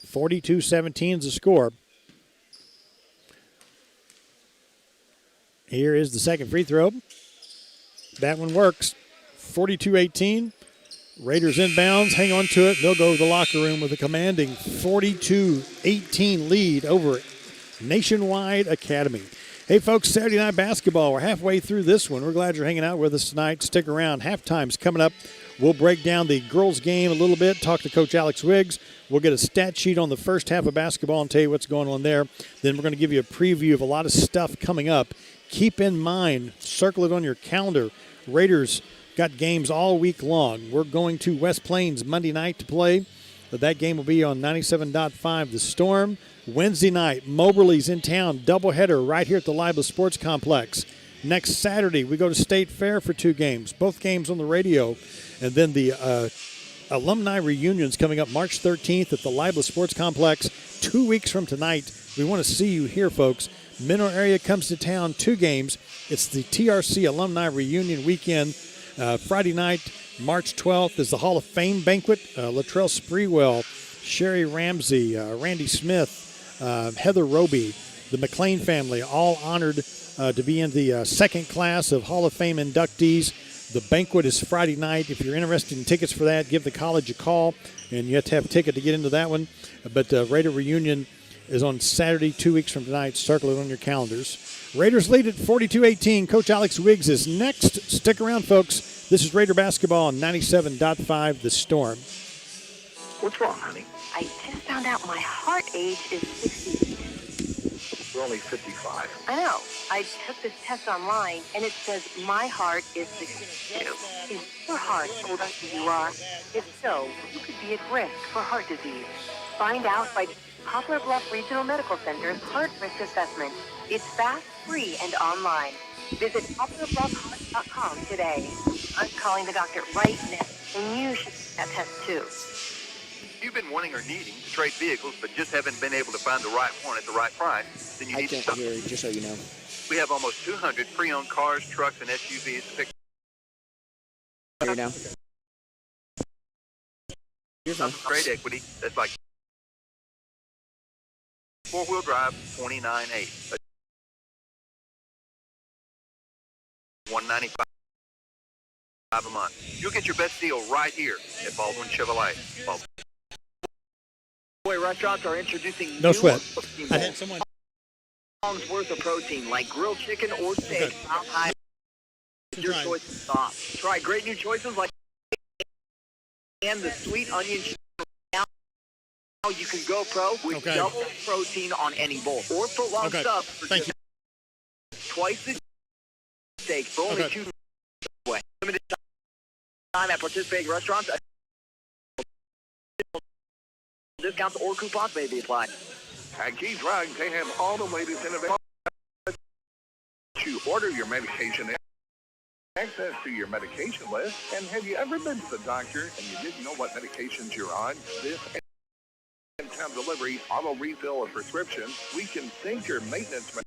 42-17 is the score. Here is the second free throw. That one works. 42-18. Raiders inbounds, hang on to it. They'll go to the locker room with a commanding 42-18 lead over Nationwide Academy. Hey, folks, Saturday Night Basketball. We're halfway through this one. We're glad you're hanging out with us tonight. Stick around. Halftime's coming up. We'll break down the girls' game a little bit, talk to Coach Alex Wiggs. We'll get a stat sheet on the first half of basketball and tell you what's going on there. Then we're going to give you a preview of a lot of stuff coming up. Keep in mind, circle it on your calendar. Raiders got games all week long. We're going to West Plains Monday night to play. But that game will be on 97.5 The Storm. Wednesday night, Moberly's in town. Doubleheader right here at the Libla Sports Complex. Next Saturday, we go to State Fair for 2 games. Both games on the radio. And then the alumni reunions coming up March 13th at the Libla Sports Complex. 2 weeks from tonight. We want to see you here, folks. Mineral area comes to town, 2 games. It's the TRC Alumni Reunion Weekend. Friday night, March 12th, is the Hall of Fame banquet. Latrell Sprewell, Sherry Ramsey, Randy Smith, Heather Roby, the McLean family, all honored to be in the second class of Hall of Fame inductees. The banquet is Friday night. If you're interested in tickets for that, give the college a call, and you have to have a ticket to get into that one. But Raider Reunion is on Saturday, 2 weeks from tonight. Circle it on your calendars. Raiders lead at 42-18. Coach Alex Wiggs is next. Stick around, folks. This is Raider Basketball on 97.5 The Storm. What's wrong, honey? I just found out my heart age is 60. You're only 55. I know. I took this test online, and it says my heart is 62. Is your heart older than you are? If so, you could be at risk for heart disease. Find out by Poplar Bluff Regional Medical Center's Heart Risk Assessment. It's fast, free, and online. Visit popularbluffheart.com today. I'm calling the doctor right now, and you should take that test too. If you've been wanting or needing to trade vehicles but just haven't been able to find the right one at the right price, then you I need to can't stop. hear you, just so you know. We have almost 200 pre-owned cars, trucks, and SUVs to pick Hear now. You're fine. from trade equity that's like four-wheel drive, $29,800. $195 a month. You'll get your best deal right here at Baldwin Chevrolet. Boy, restaurants are introducing No new sweat. protein I bowls. had someone. Pounds worth of protein like grilled chicken or steak. Okay. How high is your Try. choice of sauce? Try great new choices like and the sweet onion cheese. Now you can go pro with Okay. double protein on any bowl or foot long Okay. stuff for Thank you. twice the steak for only Okay. $2 away. Limited time at participating restaurants. Discounts or coupons may be applied. At Key Drugs, they have all the latest innovations. You order your medication, access to your medication list, and have you ever been to the doctor and you didn't know what medications you're on? This and-time delivery, auto refill of prescriptions, we can sync your maintenance medication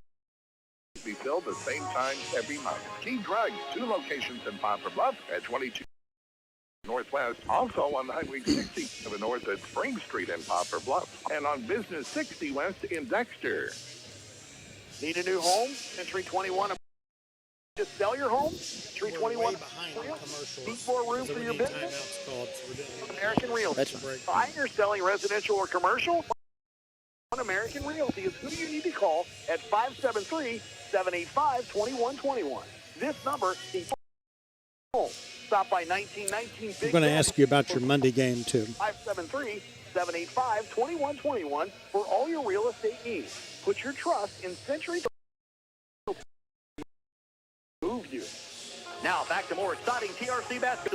be filled the same time every month. Key Drugs, 2 locations in Poplar Bluff at 22 Northwest, also on Highway 60 North at Spring Street in Poplar Bluff, and on Business 60 West in Dexter. Need a new home? Century 21. Just sell your home? Century 21. Need more room for your business? American Realty. That's fine. Buying or selling residential or commercial? American Realty is who you need to call at 573-785-2121. This number is home. Stop by 1919 I'm going to ask you about your Monday game, too. 573-785-2121 for all your real estate needs. Put your trust in Century. Move you. Now back to more exciting TRC basketball.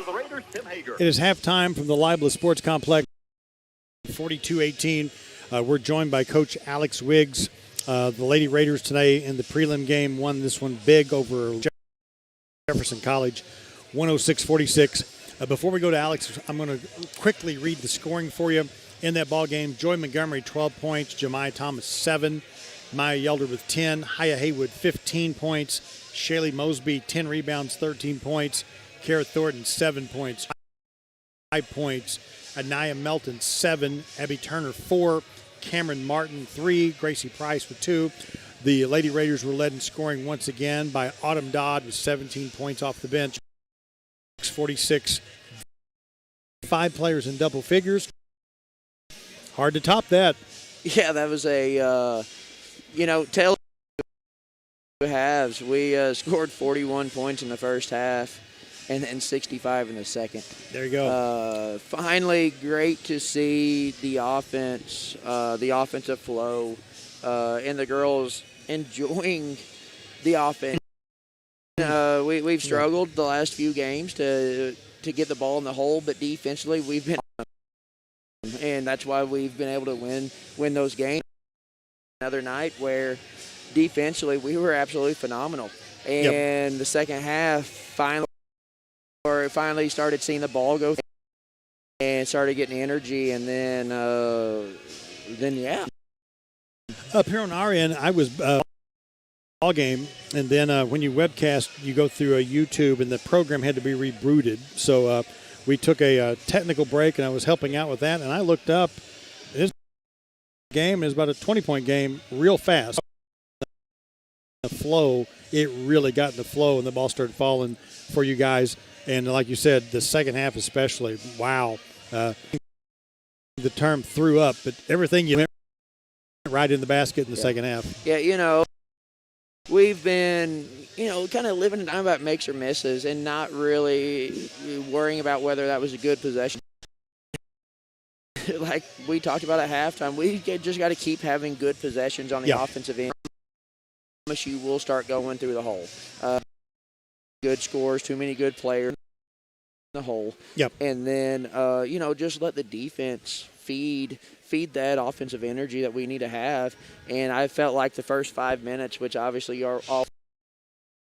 The Raiders, Tim Hager. It is halftime from the Libla Sports Complex, 42-18. We're joined by Coach Alex Wiggs. The Lady Raiders today in the prelim game won this one big over Jefferson College, 106-46. Before we go to Alex, I'm going to quickly read the scoring for you in that ball game. Joy Montgomery, 12 points. Jemiah Thomas, 7. Maya Yelder with 10. Haya Haywood, 15 points. Shaylee Mosby, 10 rebounds, 13 points. Kara Thornton, 7 points. 5 points. Anaya Melton, 7. Abby Turner, 4. Cameron Martin, 3. Gracie Price with 2. The Lady Raiders were led in scoring once again by Autumn Dodd with 17 points off the bench. 46. 5 players in double figures. Hard to top that. Yeah, that was a, tail halves. We scored 41 points in the first half and then 65 in the second. There you go. Finally, great to see the offense, the offensive flow, and the girls enjoying the offense. We've struggled the last few games to get the ball in the hole, but defensively we've been, and that's why we've been able to win those games. Another night where defensively we were absolutely phenomenal, and the second half finally started seeing the ball go and started getting energy, and then yeah. Up here on our end, I was ball game, and then when you webcast, you go through a YouTube, and the program had to be rebooted. So we took a technical break, and I was helping out with that, and I looked up. This game is about a 20-point game, real fast. The flow, it really got in the flow, and the ball started falling for you guys. And like you said, the second half especially, wow. The term threw up, but everything you went right in the basket in the second half. Yeah, we've been, kind of living and dying about makes or misses and not really worrying about whether that was a good possession. Like we talked about at halftime, we just got to keep having good possessions on the offensive end. I promise you will start going through the hole. Good scores, too many good players in the hole. Yep. And then, just let the defense feed that offensive energy that we need to have. And I felt like the first 5 minutes, which obviously are all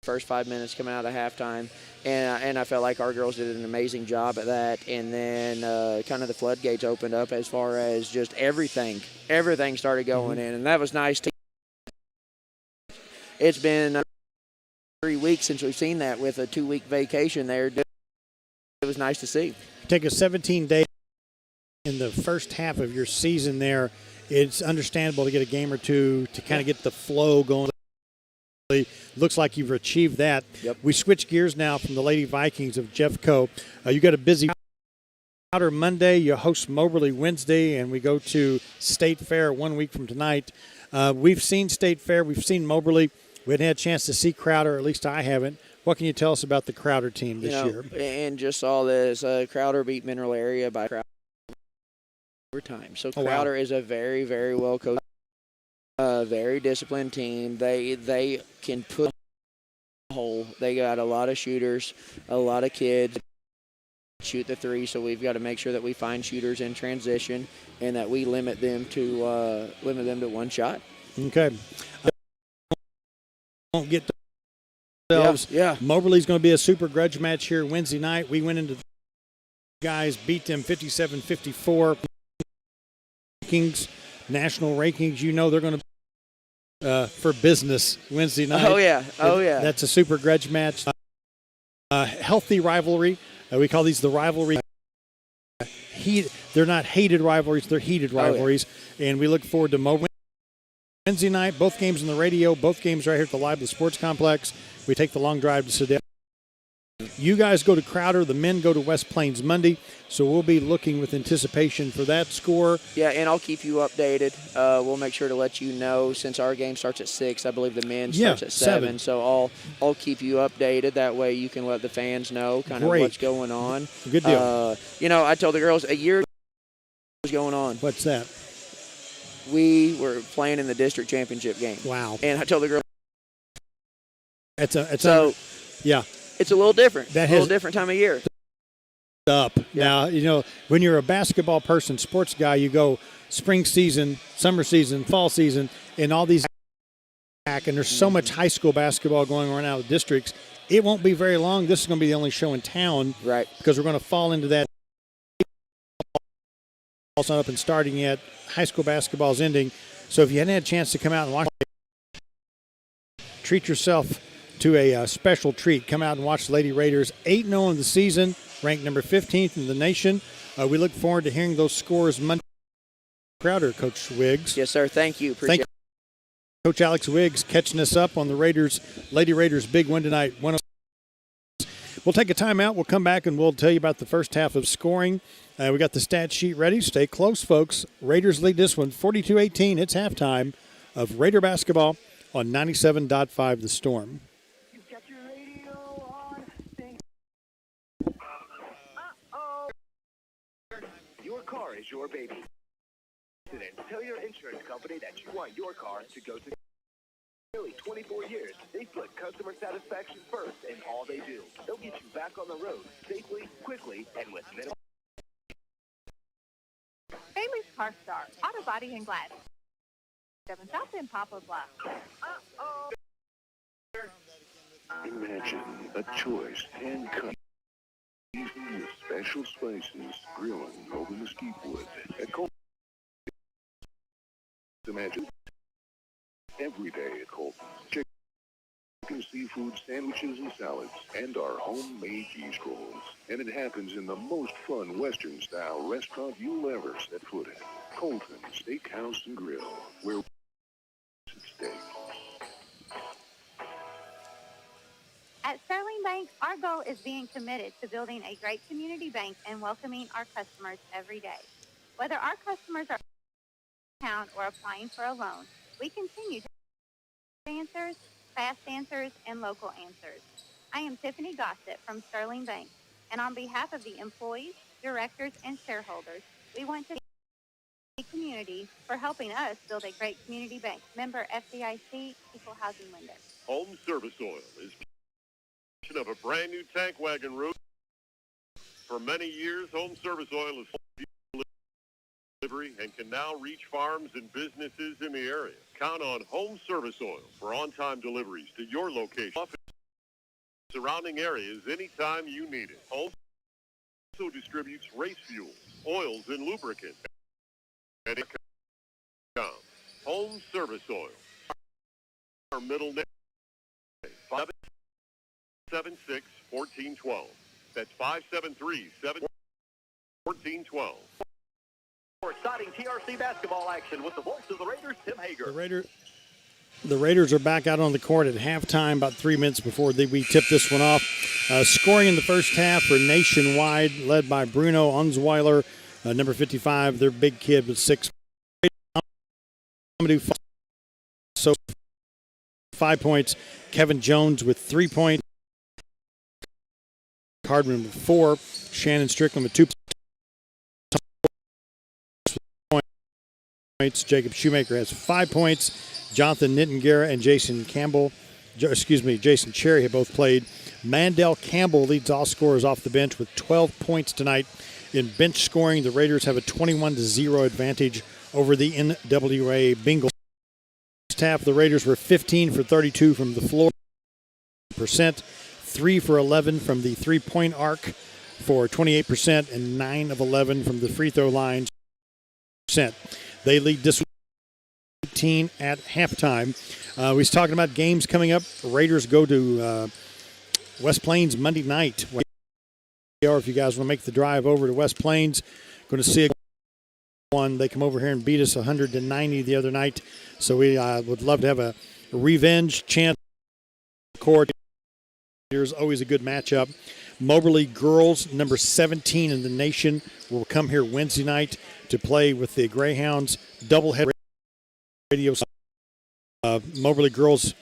first 5 minutes coming out of halftime, and I felt like our girls did an amazing job at that. And then kind of the floodgates opened up as far as just everything started going in, and that was nice. It's been 3 weeks since we've seen that with a 2-week vacation there. It was nice to see. Take a 17-day in the first half of your season there. It's understandable to get a game or two to kind of get the flow going. Looks like you've achieved that. Yep. We switch gears now from the Lady Vikings of Jeffco. You got a busy Crowder Monday. You host Moberly Wednesday, and we go to State Fair 1 week from tonight. We've seen State Fair. We've seen Moberly. We haven't had a chance to see Crowder, or at least I haven't. What can you tell us about the Crowder team this year? And just saw this. Crowder beat Mineral Area by overtime. So Crowder is a very, very well coached, very disciplined team. They can put a hole. They got a lot of shooters, a lot of kids shoot the three. So we've got to make sure that we find shooters in transition and that we limit them to one shot. Okay. Don't get themselves. Yeah. Moberly's going to be a super grudge match here Wednesday night. We went into the guys, beat them 57-54. National rankings, you know they're going to for business Wednesday night. Oh yeah. That's a super grudge match. Healthy rivalry. We call these the rivalry. They're not hated rivalries; they're heated rivalries, and we look forward to Moberly Wednesday night. Both games on the radio. Both games right here at the Lively Sports Complex. We take the long drive to Sedell. You guys go to Crowder. The men go to West Plains Monday. So we'll be looking with anticipation for that score. Yeah, and I'll keep you updated. We'll make sure to let you know since our game starts at 6. I believe the men starts at 7. So I'll keep you updated. That way you can let the fans know kind of what's going on. Good deal. I told the girls a year ago what was going on. What's that? We were playing in the district championship game. Wow. And I told the girls. Yeah. It's a little different. A little different time of year. Up. Yeah. Now, when you're a basketball person, sports guy, you go spring season, summer season, fall season, and all these back, and there's so much high school basketball going on out of the districts. It won't be very long. This is going to be the only show in town. Right. Because we're going to fall into that. It's not up and starting yet. High school basketball is ending. So if you hadn't had a chance to come out and watch it, treat yourself to a special treat. Come out and watch the Lady Raiders 8-0 in the season, ranked number 15th in the nation. We look forward to hearing those scores Monday. Crowder, Coach Wiggs. Yes, sir. Thank you. Appreciate it. Coach Alex Wiggs catching us up on the Lady Raiders big win tonight. We'll take a timeout. We'll come back and we'll tell you about the first half of scoring. We got the stat sheet ready. Stay close, folks. Raiders lead this one 42-18. It's halftime of Raider basketball on 97.5 The Storm. Your car is your baby. Tell your insurance company that you want your car to go to. Nearly 24 years, they put customer satisfaction first in all they do. They'll get you back on the road safely, quickly, and with minimal. Bailey's Car Star, Auto Body and Glass. 7 South in Poplar Bluff. Imagine a choice hand-cut seasoned with special spices, grilling over mesquite wood. At Colton's. Imagine every day at Colton's. Chicken, seafood, sandwiches, and salads, and our homemade cheese rolls. And it happens in the most fun Western-style restaurant you'll ever set foot in. Colton Steakhouse and Grill, where it's steak. At Sterling Bank, our goal is being committed to building a great community bank and welcoming our customers every day. Whether our customers are town or applying for a loan, we continue to answers, fast answers, and local answers. I am Tiffany Gossett from Sterling Bank, and on behalf of the employees, directors, and shareholders, we want to thank the community for helping us build a great community bank. Member FDIC, Equal Housing Lender. Home Service Oil is of a brand new tank wagon route. For many years, Home Service Oil is delivery and can now reach farms and businesses in the area. Count on Home Service Oil for on-time deliveries to your location. surrounding areas anytime you need it. Also distributes race fuels, oils, and lubricants. And Home Service Oil. Our middle name, 576-1412. That's 573-1412. For exciting TRC basketball action with the voice of the Raiders, Tim Hager. The Raiders are back out on the court at halftime, about 3 minutes before we tip this one off. Scoring in the first half for Nationwide, led by Bruno Unzweiler, number 55, their big kid with 6. So 5 points. Kevin Jones with 3 points. Hardman with 4. Shannon Strickland with 2 points. Jacob Shoemaker has 5 points. Jonathan Nittengera and Jason Cherry have both played. Mandel Campbell leads all scorers off the bench with 12 points tonight. In bench scoring, the Raiders have a 21-0 advantage over the NWA Bengals. First half, the Raiders were 15 for 32 from the floor, 3 for 11 from the three-point arc for 28%, and 9 of 11 from the free throw line. They lead this 18 at halftime. We was talking about games coming up. Raiders go to West Plains Monday night. Or if you guys want to make the drive over to West Plains, going to see one. They come over here and beat us 100-90 the other night. So we would love to have a revenge chance. Court. There's always a good matchup. Moberly girls, number 17 in the nation, will come here Wednesday night to play with the Greyhounds. Doubleheader radio. Moberly girls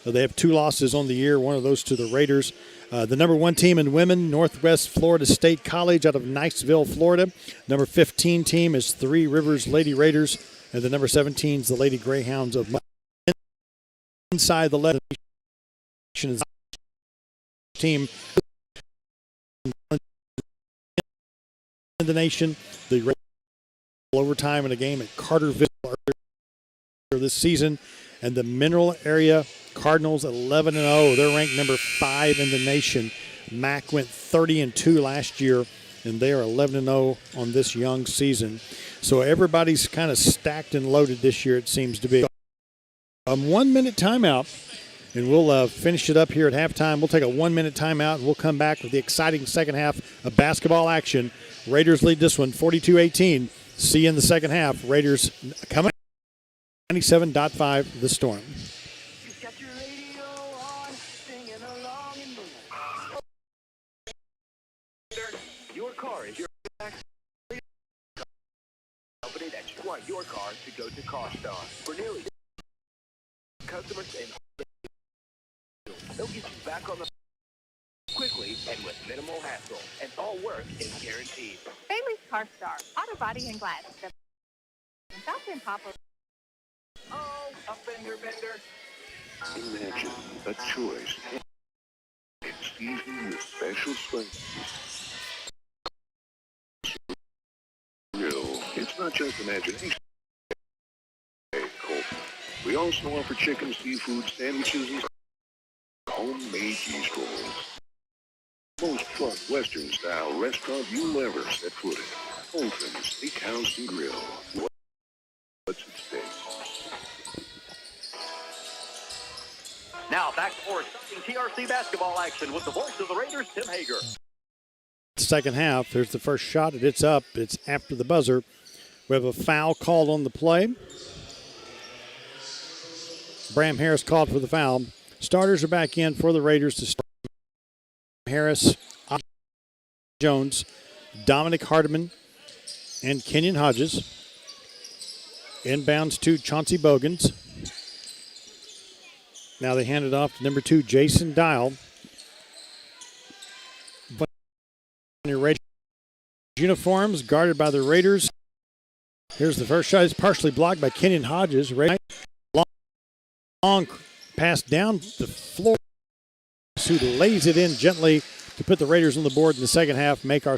they have 2 losses on the year, one of those to the Raiders. The number 1 team in women, Northwest Florida State College out of Niceville, Florida. Number 15 team is Three Rivers Lady Raiders, and the number 17 is the Lady Greyhounds of inside the letter team in the nation. The Raiders overtime in a game at Carterville this season, and the Mineral Area Cardinals 11-0. They're ranked number 5 in the nation. Mac went 30-2 last year, and they are 11-0 on this young season. So everybody's kind of stacked and loaded this year, it seems to be. 1 minute timeout, and we'll finish it up here at halftime. We'll take a 1 minute timeout, and we'll come back with the exciting second half of basketball action. Raiders lead this one 42-18. See you in the second half. Raiders coming 97.5 The Storm. Your car is your company that you want your car to go to CarStar. For nearly customers and they'll get you back on the quickly and with minimal hassle. And all work is guaranteed. Bailey's Car Star, auto body and glass. Stop and pop up. Oh, a fender bender. Imagine a choice seasoned with special spices. Grill. It's not just imagination. We also offer chicken, seafood, sandwiches, and homemade cheese rolls. Most fun Western-style restaurant you'll ever set foot in. Fulton's Steakhouse and Grill. What's at stake? Now back for exciting TRC basketball action with the voice of the Raiders, Tim Hager. Second half, there's the first shot, and it's up. It's after the buzzer. We have a foul called on the play. Bram Harris called for the foul. Starters are back in for the Raiders to start. Harris, Jones, Dominic Hardiman, and Kenyon Hodges. Inbounds to Chauncey Bogans. Now they hand it off to number 2, Jason Dial. Uniforms guarded by the Raiders. Here's the first shot. It's partially blocked by Kenyon Hodges. Long pass down the floor. Who lays it in gently to put the Raiders on the board in the second half. Make our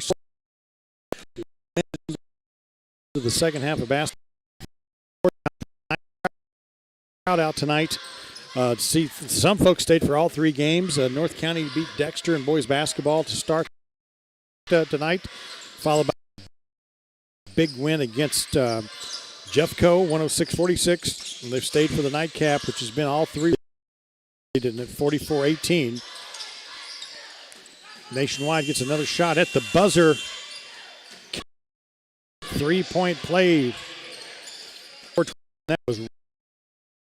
the second half of basketball. Crowd out tonight See, some folks stayed for all three games. North County beat Dexter in boys basketball to start tonight, followed by a big win against Jeffco, 106-46. And they've stayed for the nightcap, which has been all three at 44-18. Nationwide gets another shot at the buzzer. 3-point play. That was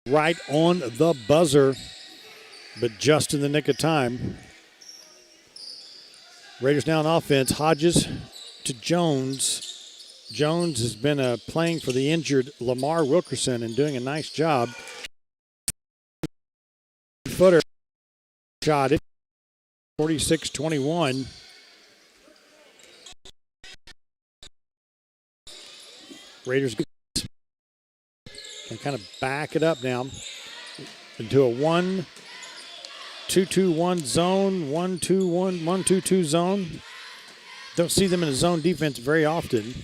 right on the buzzer, but just in the nick of time. Raiders now on offense. Hodges to Jones. Jones has been playing for the injured Lamar Wilkerson and doing a nice job. Footer shot it. 46-21. Raiders can kind of back it up now into a 1-2-2-1 zone, 1-2-1, 1-2-2 zone. Don't see them in a zone defense very often.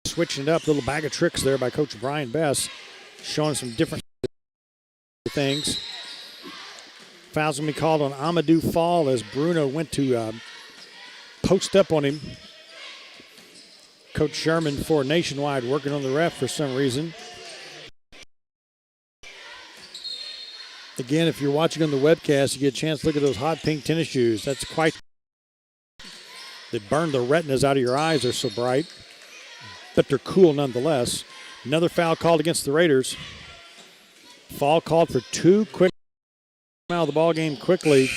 Switching it up, little bag of tricks there by Coach Brian Bess, showing some different things. Foul's going to be called on Amadou Fall as Bruno went to post up on him. Coach Sherman for Nationwide working on the ref for some reason. Again, if you're watching on the webcast, you get a chance to look at those hot pink tennis shoes. That's quite. They burn the retinas out of your eyes. They're so bright, but they're cool nonetheless. Another foul called against the Raiders. Fall called for two quick out of the ball game quickly.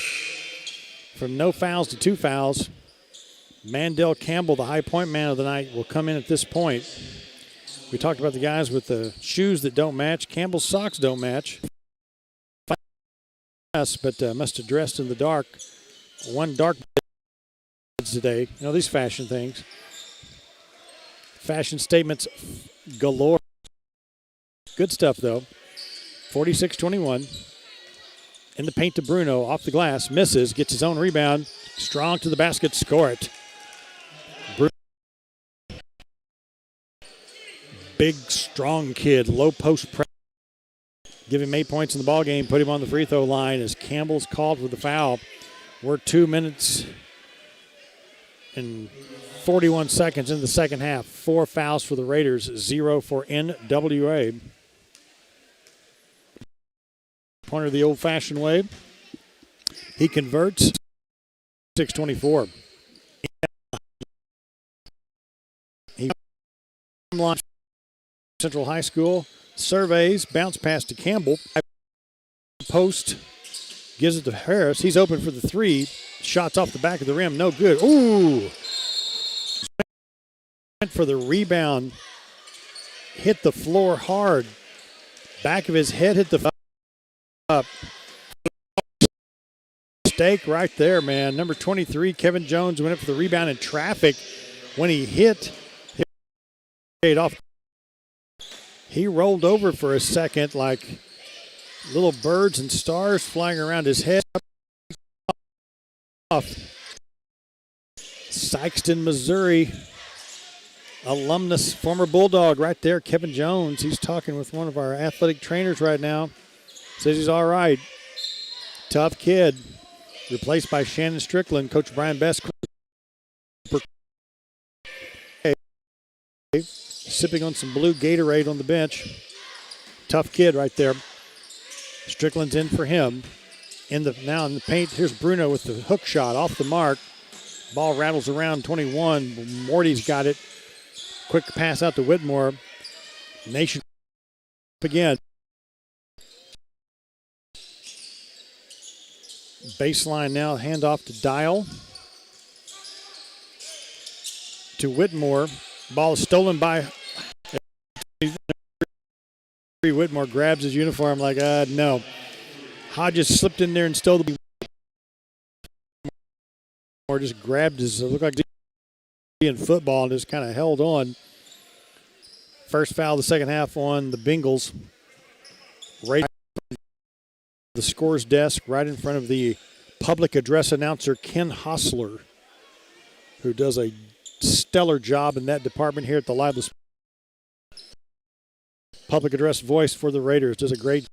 From no fouls to 2 fouls. Mandel Campbell, the high point man of the night, will come in at this point. We talked about the guys with the shoes that don't match. Campbell's socks don't match. But must have dressed in the dark. One dark today. You know, these fashion things. Fashion statements galore. Good stuff, though. 46-21. In the paint to Bruno. Off the glass. Misses. Gets his own rebound. Strong to the basket. Score it. Big, strong kid, low post pressure. Give him 8 points in the ball game. Put him on the free throw line as Campbell's called for the foul. We're 2 minutes and 41 seconds in the second half. 4 fouls for the Raiders, 0 for NWA. Pointer the old-fashioned way. He converts. 6-24. He launched Central High School, surveys, bounce pass to Campbell. Post, gives it to Harris. He's open for the 3. Shots off the back of the rim, no good. Ooh! Went for the rebound. Hit the floor hard. Back of his head hit the up. Mistake right there, man. Number 23, Kevin Jones, went up for the rebound in traffic. When he hit off. He rolled over for a second like little birds and stars flying around his head. Sykeston, Missouri. Alumnus, former Bulldog right there, Kevin Jones. He's talking with one of our athletic trainers right now. Says he's all right. Tough kid. Replaced by Shannon Strickland. Coach Brian Best. Sipping on some blue Gatorade on the bench. Tough kid right there. Strickland's in for him. Now in the paint, here's Bruno with the hook shot off the mark. Ball rattles around 21. Morty's got it. Quick pass out to Whitmore. Nation again. Baseline now, handoff to Dial. To Whitmore. Ball is stolen by Whitmore. Grabs his uniform like, no. Hodges slipped in there and stole the or just grabbed his, looked like in football and just kind of held on. First foul of the second half on the Bengals. Right the scores desk, right in front of the public address announcer, Ken Hostler, who does a stellar job in that department here at the Lively public address voice for the Raiders. Does a great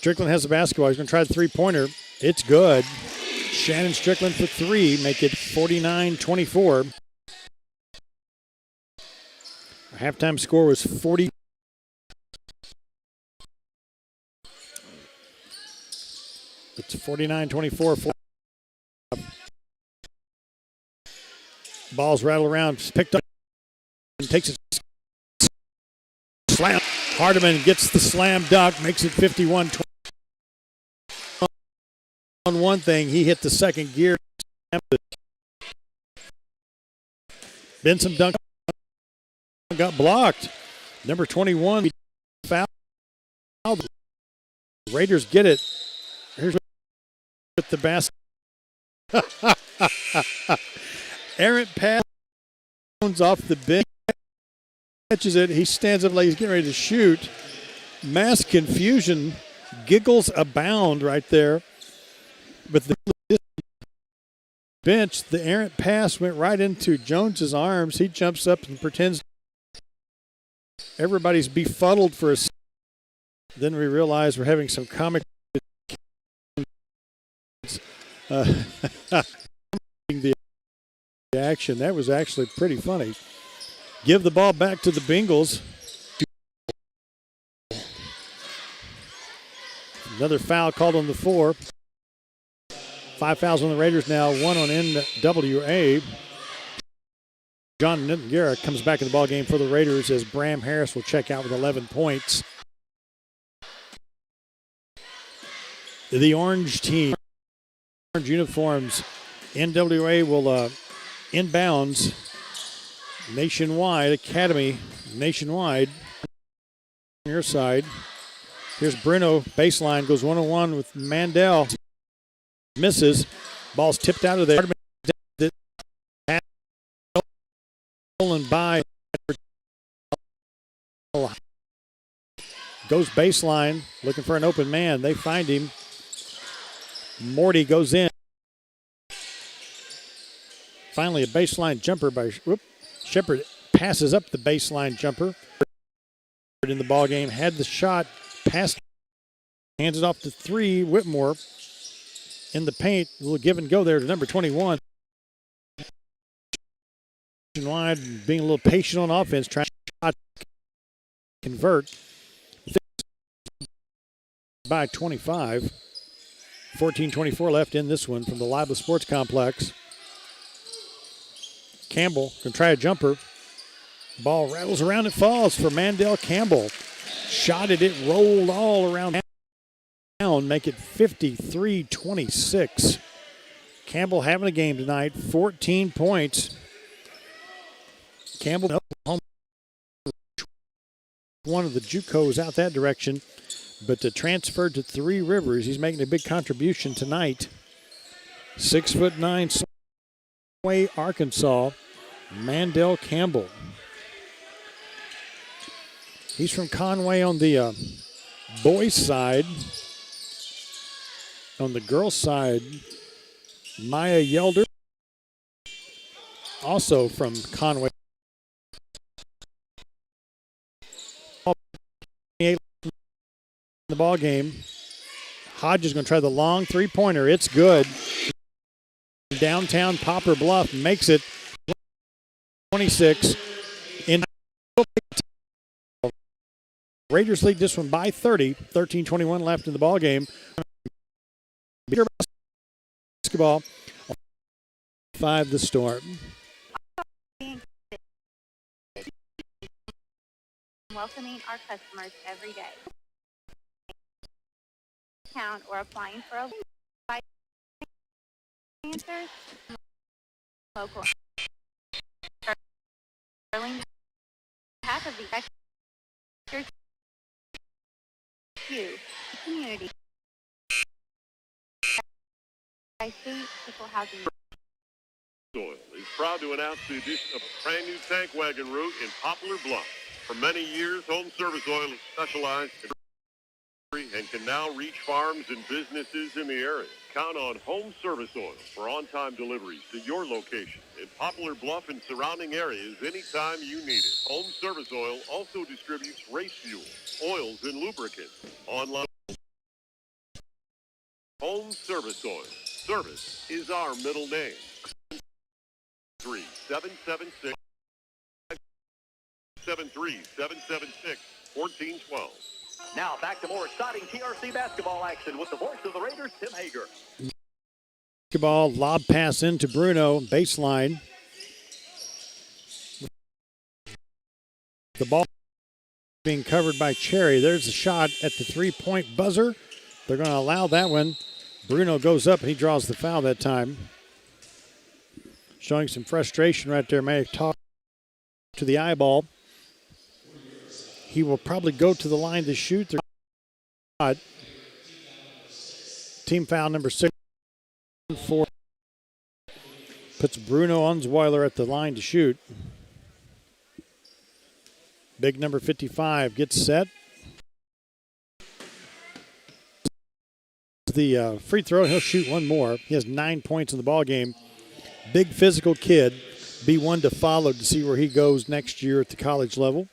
Strickland has the basketball. He's going to try the three-pointer. It's good. Shannon Strickland for three, make it 49-24. Our halftime score was 40. It's 49-24. Balls rattle around, picked up, and takes it. Slam. Hardiman gets the slam dunk, makes it 51-20. On one thing, he hit the second gear. Benson dunk got blocked. Number 21 foul. The Raiders get it. Here's with the basket. Errant pass off the bench. Catches it. He stands up like he's getting ready to shoot. Mass confusion. Giggles abound right there. But the bench, the errant pass went right into Jones's arms. He jumps up and pretends everybody's befuddled for a second. Then we realize we're having some comic the action. That was actually pretty funny. Give the ball back to the Bengals. Another foul called on the floor. 5 fouls on the Raiders now, 1 on NWA. John Nintengara comes back in the ball game for the Raiders as Bram Harris will check out with 11 points. The orange team, orange uniforms, NWA will inbounds Nationwide Academy, Nationwide. On your side, here's Bruno, baseline, goes one-on-one with Mandel. Misses. Ball's tipped out of there. Stolen by. Goes baseline, looking for an open man. They find him. Morty goes in. Finally, a baseline jumper by Shepard. Passes up the baseline jumper. In the ball game, had the shot, passed, hands it off to 3. Whitmore in the paint, a little give and go there to number 21. Wide, being a little patient on offense, trying to convert. By 25. 14-24 left in this one from the Libel Sports Complex. Campbell can try a jumper. Ball rattles around, it falls for Mandel Campbell. Shot it, it rolled all around down, make it 53-26. Campbell having a game tonight, 14 points. Campbell, one of the JUCOs out that direction, but transferred to Three Rivers. He's making a big contribution tonight. 6'9", Conway, Arkansas, Mandel Campbell. He's from Conway on the boys' side. On the girls' side, Maya Yelder, also from Conway. In the ball game, Hodge is going to try the long three-pointer. It's good. Downtown Poplar Bluff makes it 26. In Raiders lead this one by 30. 13-21 left in the ball game. Basketball. 5 the Storm. Welcoming our customers every day. Town or applying for a answers. Local. Half of the extras. You, community. I see equal housing. Soil is proud to announce the addition of a brand new tank wagon route in Poplar Bluff. For many years, Home Service Oil has specialized in and can now reach farms and businesses in the area. Count on Home Service Oil for on-time deliveries to your location in Poplar Bluff and surrounding areas anytime you need it. Home Service Oil also distributes race fuel, oils, and lubricants. Online Home Service Oil. Service is our middle name. 776 1412. Now back to more exciting TRC basketball action with the voice of the Raiders, Tim Hager. Basketball, lob pass into Bruno, baseline. The ball being covered by Cherry. There's a shot at the three-point buzzer. They're going to allow that one. Bruno goes up and he draws the foul that time. Showing some frustration right there. May have talked to the eyeball. He will probably go to the line to shoot. Team foul number 6. 4 puts Bruno Unsweiler at the line to shoot. Big number 55 gets set. The free throw, he'll shoot one more. He has 9 points in the ball game. Big physical kid. Be one to follow to see where he goes next year at the college level.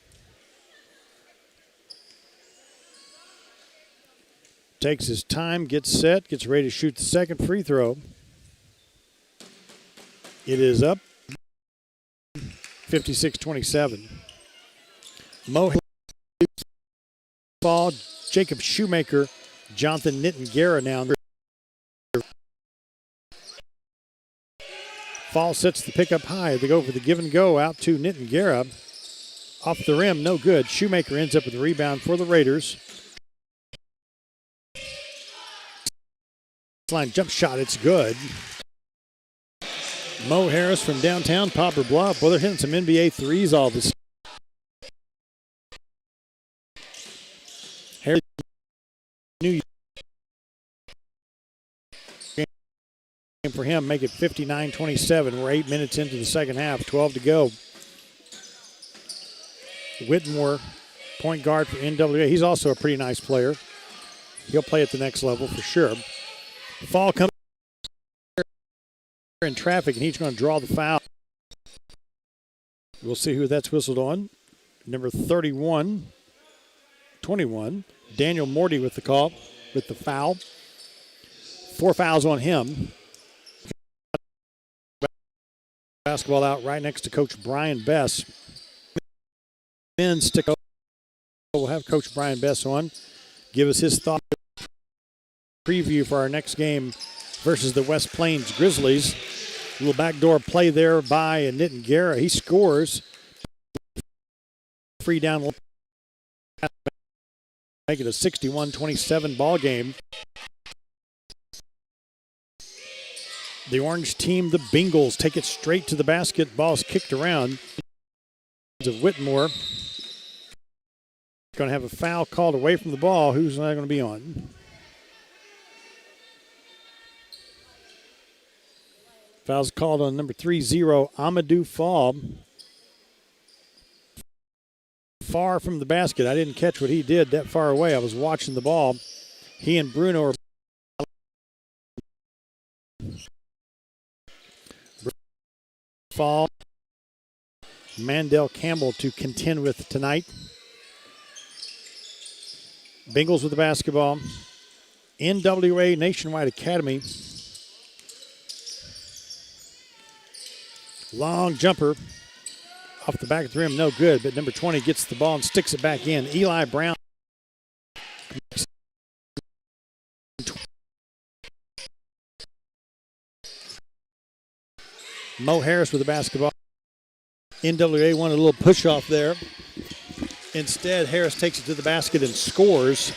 Takes his time, gets set, gets ready to shoot the second free throw. It is up. 56-27. Mo ball, Jacob Shoemaker, Jonathan Nittengara now. Fall sets the pick up high. They go for the give and go out to Nittengara. Off the rim, no good. Shoemaker ends up with the rebound for the Raiders. Line jump shot, it's good. Mo Harris from downtown Poplar Bluff. Well, they're hitting some NBA threes all this. Harris, New York. Game for him, make it 59-27. We're 8 minutes into the second half, 12 to go. Whitmore, point guard for NWA. He's also a pretty nice player. He'll play at the next level for sure. Fall comes in traffic, and he's going to draw the foul. We'll see who that's whistled on. Number 21, Daniel Morty with the call, with the foul. 4 fouls on him. Basketball out right next to Coach Brian Bess. Men stick. We'll have Coach Brian Bess on. Give us his thought. Preview for our next game versus the West Plains Grizzlies. A little backdoor play there by Nittengara. He scores. Free down. Make it a 61-27 ball game. The orange team, the Bengals, take it straight to the basket. Ball's kicked around. Of Whitmore. Going to have a foul called away from the ball. Who's not going to be on? Foul's called on number 30, Amadou Fall. Far from the basket. I didn't catch what he did that far away. I was watching the ball. He and Bruno are Fall. Mandel Campbell to contend with tonight. Bengals with the basketball. NWA Nationwide Academy. Long jumper off the back of the rim, no good, but number 20 gets the ball and sticks it back in. Eli Brown. Mo Harris with the basketball. NWA wanted a little push off there. Instead, Harris takes it to the basket and scores.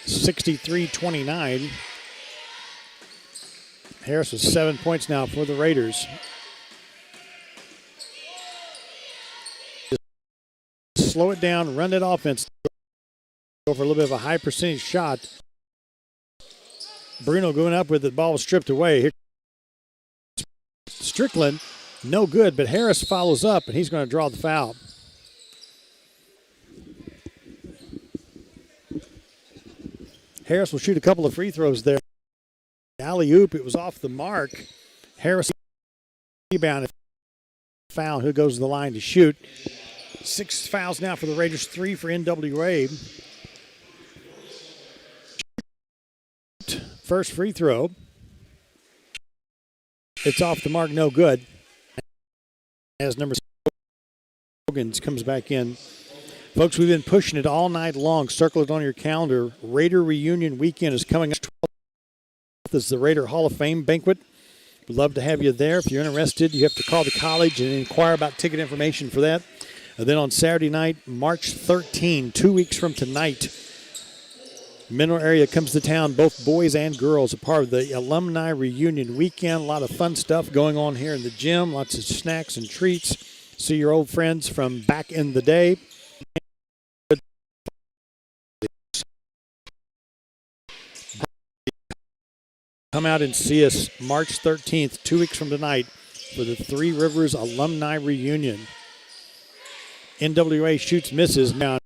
63-29. Harris with 7 points now for the Raiders. Slow it down, run that offense. Go for a little bit of a high percentage shot. Bruno going up with it. The ball was stripped away. Here, Strickland, no good, but Harris follows up, and he's going to draw the foul. Harris will shoot a couple of free throws there. Alley-oop, it was off the mark. Harris rebound, foul. Who goes to the line to shoot? 6 fouls now for the Raiders, 3 for NWA. First free throw. It's off the mark, no good. As number 6 comes back in. Folks, we've been pushing it all night long. Circle it on your calendar. Raider Reunion Weekend is coming up. This is the Raider Hall of Fame banquet. We'd love to have you there. If you're interested, you have to call the college and inquire about ticket information for that. And then on Saturday night, March 13, 2 weeks from tonight, Mineral area comes to town, both boys and girls, a part of the alumni reunion weekend. A lot of fun stuff going on here in the gym, lots of snacks and treats. See your old friends from back in the day. Come out and see us March 13th, 2 weeks from tonight, for the Three Rivers Alumni Reunion. NWA shoots, misses. Now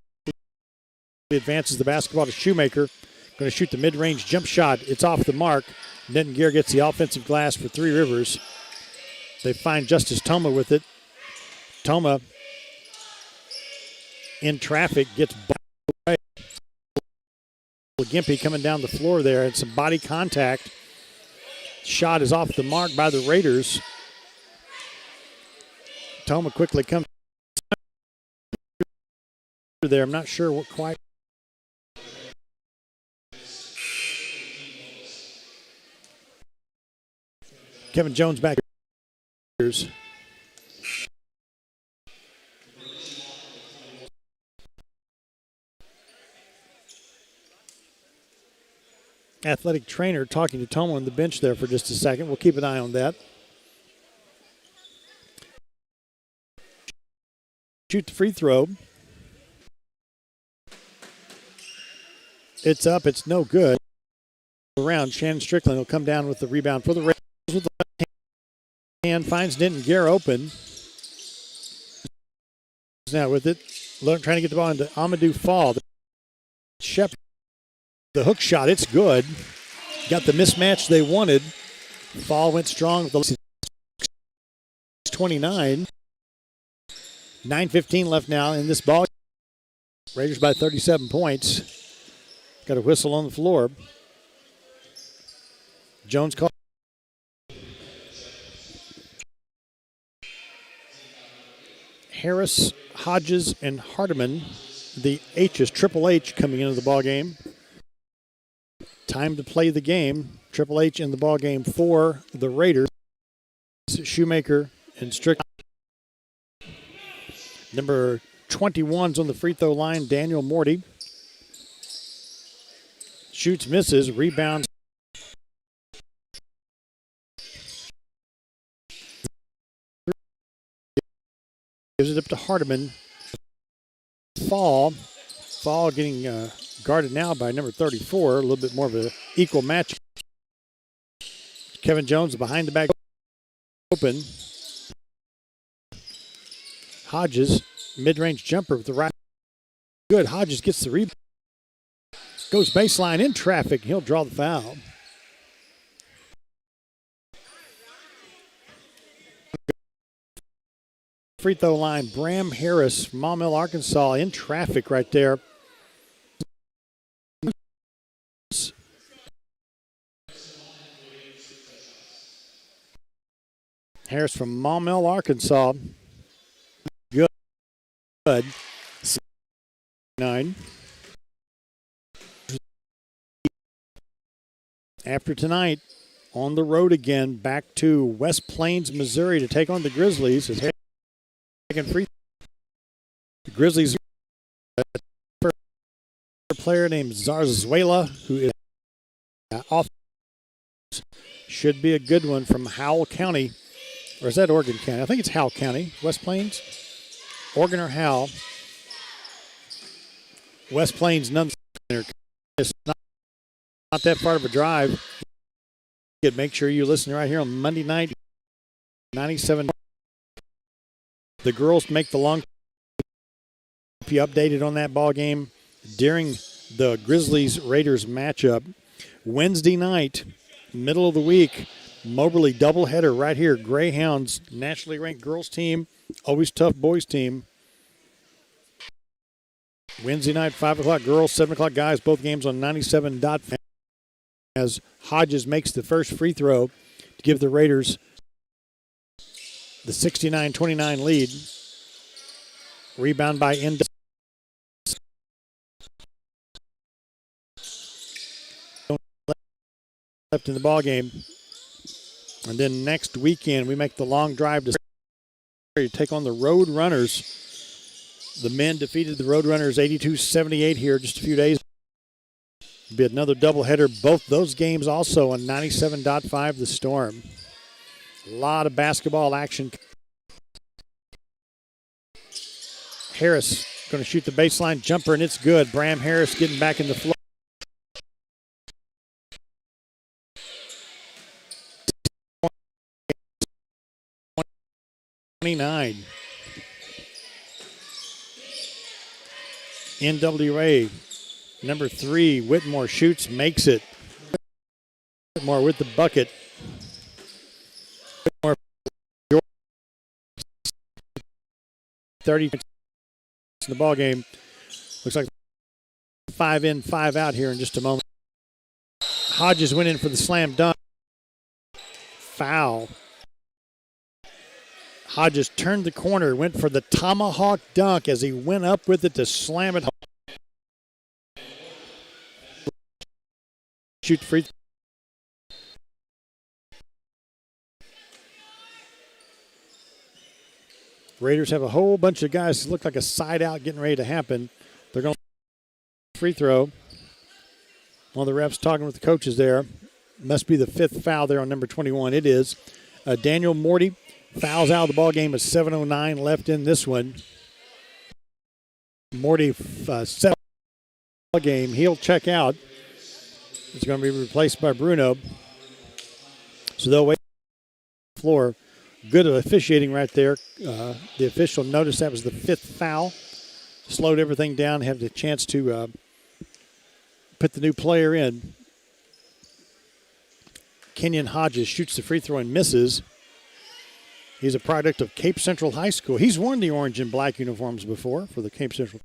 advances the basketball to Shoemaker. Going to shoot the mid-range jump shot. It's off the mark. Denton Gear gets the offensive glass for Three Rivers. They find Justice Toma with it. Toma in traffic gets away. Gimpy coming down the floor there, and some body contact. Shot is off the mark by the Raiders. Toma quickly comes there. I'm not sure what quite. Kevin Jones back. Athletic trainer talking to Toma on the bench there for just a second. We'll keep an eye on that. Shoot the free throw. It's up. It's no good. Around Shannon Strickland will come down with the rebound for the Raiders with the left hand. Finds Denton Gare open. Now with it, trying to get the ball into Amadou Fall. Shepard. The hook shot, it's good. Got the mismatch they wanted. Fall went strong with the 29. 9:15 left now in this ball. Raiders by 37 points. Got a whistle on the floor. Jones called. Harris, Hodges, and Hardiman. The H's, Triple H coming into the ball game. Time to play the game. Triple H in the ball game for the Raiders. Shoemaker and Strickland. Number 21's on the free throw line, Daniel Morty. Shoots, misses, rebounds. Gives it up to Hardiman. Fall getting guarded now by number 34. A little bit more of an equal match. Kevin Jones behind the back open. Hodges, mid-range jumper with the right. Good. Hodges gets the rebound. Goes baseline in traffic. He'll draw the foul. Free throw line, Bram Harris from Maumelle, Arkansas, in traffic right there. Harris from Maumelle, Arkansas. Good. 9. After tonight, on the road again, back to West Plains, Missouri to take on the Grizzlies. Second free. The Grizzlies a player named Zarzuela, who is off. Should be a good one from Howell County. Or is that Oregon County? I think it's Howell County. West Plains? Oregon or Howell? West Plains, none. It's not that far of a drive. Make sure you listen right here on Monday night, 97. The girls make the long. Keep you updated on that ball game during the Grizzlies-Raiders matchup. Wednesday night, middle of the week, Moberly doubleheader right here. Greyhounds, nationally ranked girls team, always tough boys team. Wednesday night, 5 o'clock girls, 7 o'clock guys, both games on 97. as Hodges makes the first free throw to give the Raiders the 69-29 lead. Rebound by End. Left in the ball game. And then next weekend we make the long drive to take on the Road Runners. The men defeated the Road Runners 82-78 here just a few days. It'll be another doubleheader. Both those games also on 97.5 The Storm. A lot of basketball action. Harris going to shoot the baseline jumper, and it's good. Bram Harris getting back in the flow. NWA number 3, Whitmore shoots, makes it. Whitmore with the bucket. Whitmore 30 in the ball game. Looks like 5 in, 5 out here in just a moment. Hodges went in for the slam dunk. Foul. Hodges turned the corner, went for the tomahawk dunk as he went up with it to slam it home. Shoot free. Raiders have a whole bunch of guys that look like a side out getting ready to happen. They're going to free throw. One of the refs talking with the coaches there. Must be the 5th foul there on number 21. It is. Daniel Morty fouls out of the ball game with 7:09 left in this one. Morty, 7 game. He'll check out. It's going to be replaced by Bruno. So they'll wait on the floor. Good officiating right there. The official noticed that was the 5th foul. Slowed everything down, had the chance to put the new player in. Kenyon Hodges shoots the free throw and misses. He's a product of Cape Central High School. He's worn the orange and black uniforms before for the Cape Central.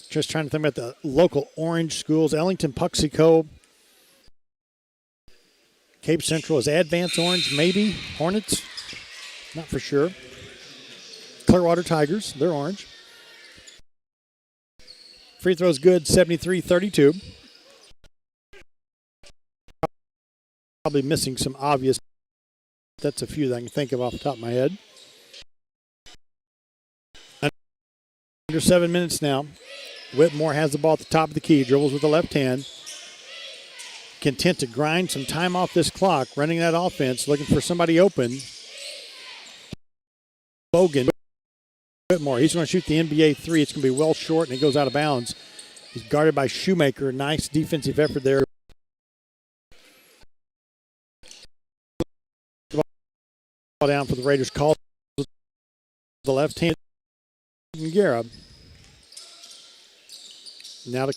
Just trying to think about the local orange schools. Ellington, Puxico. Cape Central is Advance Orange, maybe. Hornets, not for sure. Clearwater Tigers, they're orange. Free throw's good, 73-32. Probably missing some obvious. That's a few that I can think of off the top of my head. Under 7 minutes now. Whitmore has the ball at the top of the key, dribbles with the left hand. Content to grind some time off this clock, running that offense, looking for somebody open. Bogan. Whitmore, he's going to shoot the NBA 3. It's going to be well short, and it goes out of bounds. He's guarded by Shoemaker. Nice defensive effort there. Ball down for the Raiders. Call the left hand. Guerra. Now to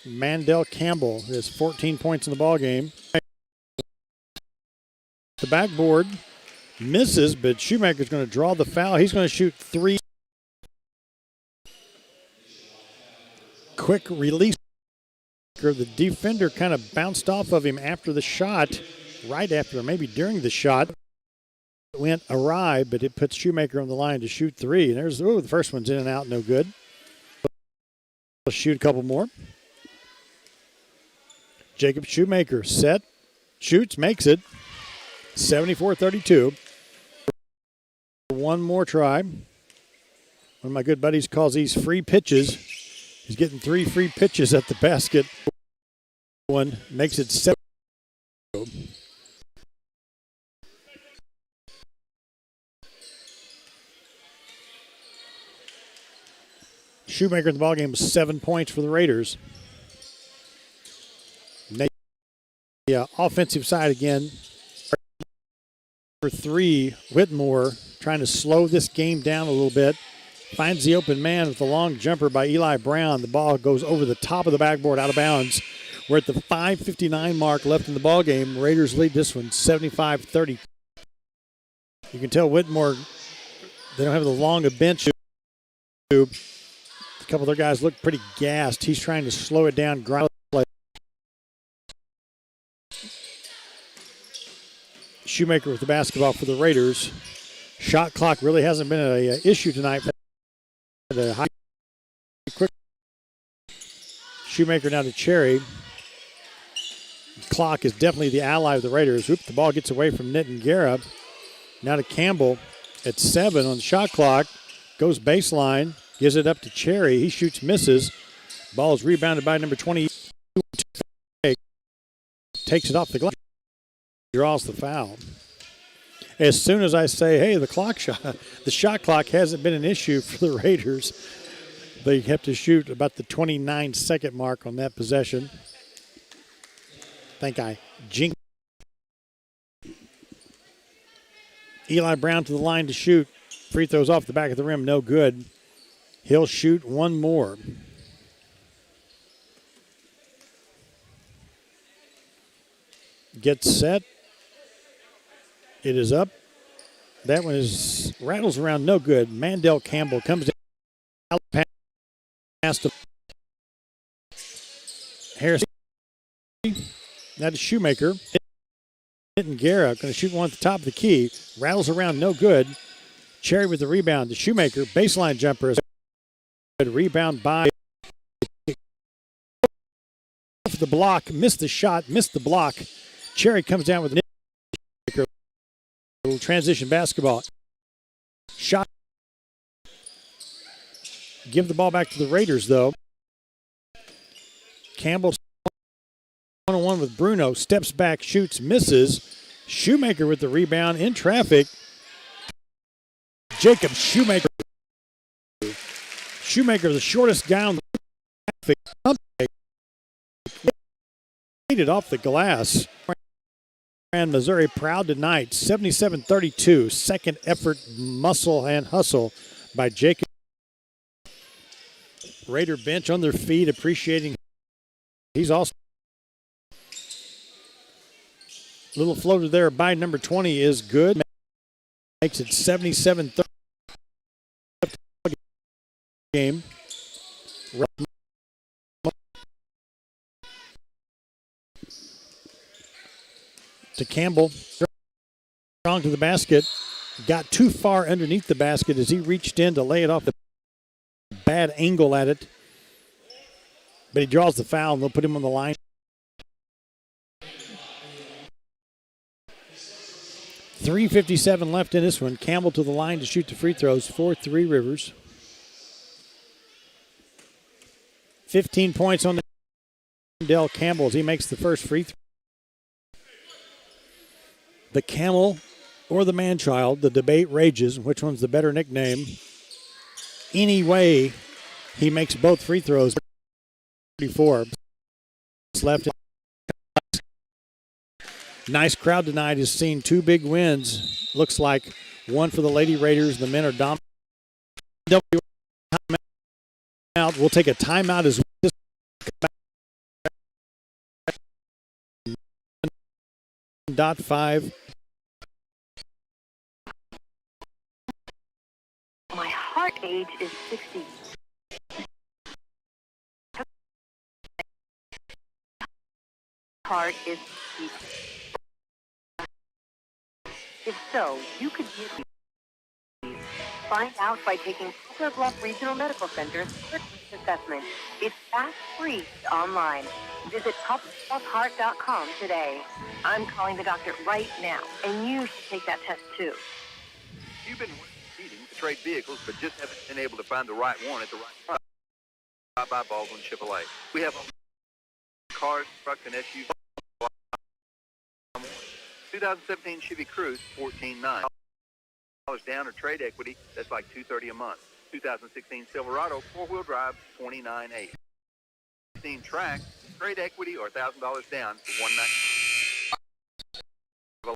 Mandel Campbell, who has 14 points in the ball game. The backboard misses, but Shoemaker's going to draw the foul. He's going to shoot 3. Quick release. The defender kind of bounced off of him after the shot, right after, or maybe during the shot. It went awry, but it puts Shoemaker on the line to shoot 3. And there's, the first one's in and out, no good. We'll shoot a couple more. Jacob Shoemaker set, shoots, makes it. 74-32. One more try. One of my good buddies calls these free pitches. He's getting 3 free pitches at the basket. One makes it 7. Shoemaker in the ballgame was 7 points for the Raiders. Yeah, offensive side again. Number 3, Whitmore trying to slow this game down a little bit. Finds the open man with a long jumper by Eli Brown. The ball goes over the top of the backboard, out of bounds. We're at the 5:59 mark left in the ball game. Raiders lead this one 75-30. You can tell Whitmore, they don't have the long a bench. A couple of their guys look pretty gassed. He's trying to slow it down, grind Shoemaker with the basketball for the Raiders. Shot clock really hasn't been an issue tonight. The high quick Shoemaker now to Cherry. Clock is definitely the ally of the Raiders. Oop, the ball gets away from Nitin Guerra. Now to Campbell at 7 on the shot clock. Goes baseline, gives it up to Cherry. He shoots, misses. Ball is rebounded by number 20. Takes it off the glass. Draws the foul. As soon as I say, hey, the shot clock hasn't been an issue for the Raiders. They have to shoot about the 29-second mark on that possession. Think I jinxed. Eli Brown to the line to shoot. Free throws off the back of the rim, no good. He'll shoot one more. Gets set. It is up. That one rattles around, no good. Mandel Campbell comes down. Pass to Harris. Now to Shoemaker. Nitin Guerra going to shoot one at the top of the key. Rattles around, no good. Cherry with the rebound to Shoemaker. Baseline jumper. Rebound by the block. Missed the shot. Missed the block. Cherry comes down with a little transition basketball. Shot. Give the ball back to the Raiders, though. Campbell one-on-one with Bruno. Steps back, shoots, misses. Shoemaker with the rebound in traffic. Jacob Shoemaker. Shoemaker, the shortest guy on the traffic. It off the glass. And Missouri proud tonight. 77-32. Second effort, muscle and hustle by Jacob. Raider bench on their feet, appreciating. He's also. Little floater there by number 20 is good. Makes it 77-30 game. To Campbell. Strong to the basket. Got too far underneath the basket as he reached in to lay it off the bad angle at it. But he draws the foul and they'll put him on the line. 3:57 left in this one. Campbell to the line to shoot the free throws for Three Rivers. 15 points on the Del Campbell as he makes the first free throw. The Camel or the Man-Child, the debate rages. Which one's the better nickname? Anyway, he makes both free throws. 34 left. Nice crowd tonight has seen two big wins. Looks like one for the Lady Raiders. The men are dominating. We'll take a timeout as well. .5. My heart age is 60. Heart is 60. If so, you could be. Find out by taking Silver Bluff Regional Medical Center's quick assessment. It's fast-free online. Visit publichealthheart.com today. I'm calling the doctor right now, and you should take that test too. You've been competing to trade vehicles, but just haven't been able to find the right one at the right price. Stop by Baldwin Chevrolet. We have cars, trucks, and SUVs. 2017 Chevy Cruze, $14,900 down or trade equity. That's like $230 a month. 2016 Silverado, four-wheel drive, $29,800. 16 Track, trade equity or $1,000 down for $1,900.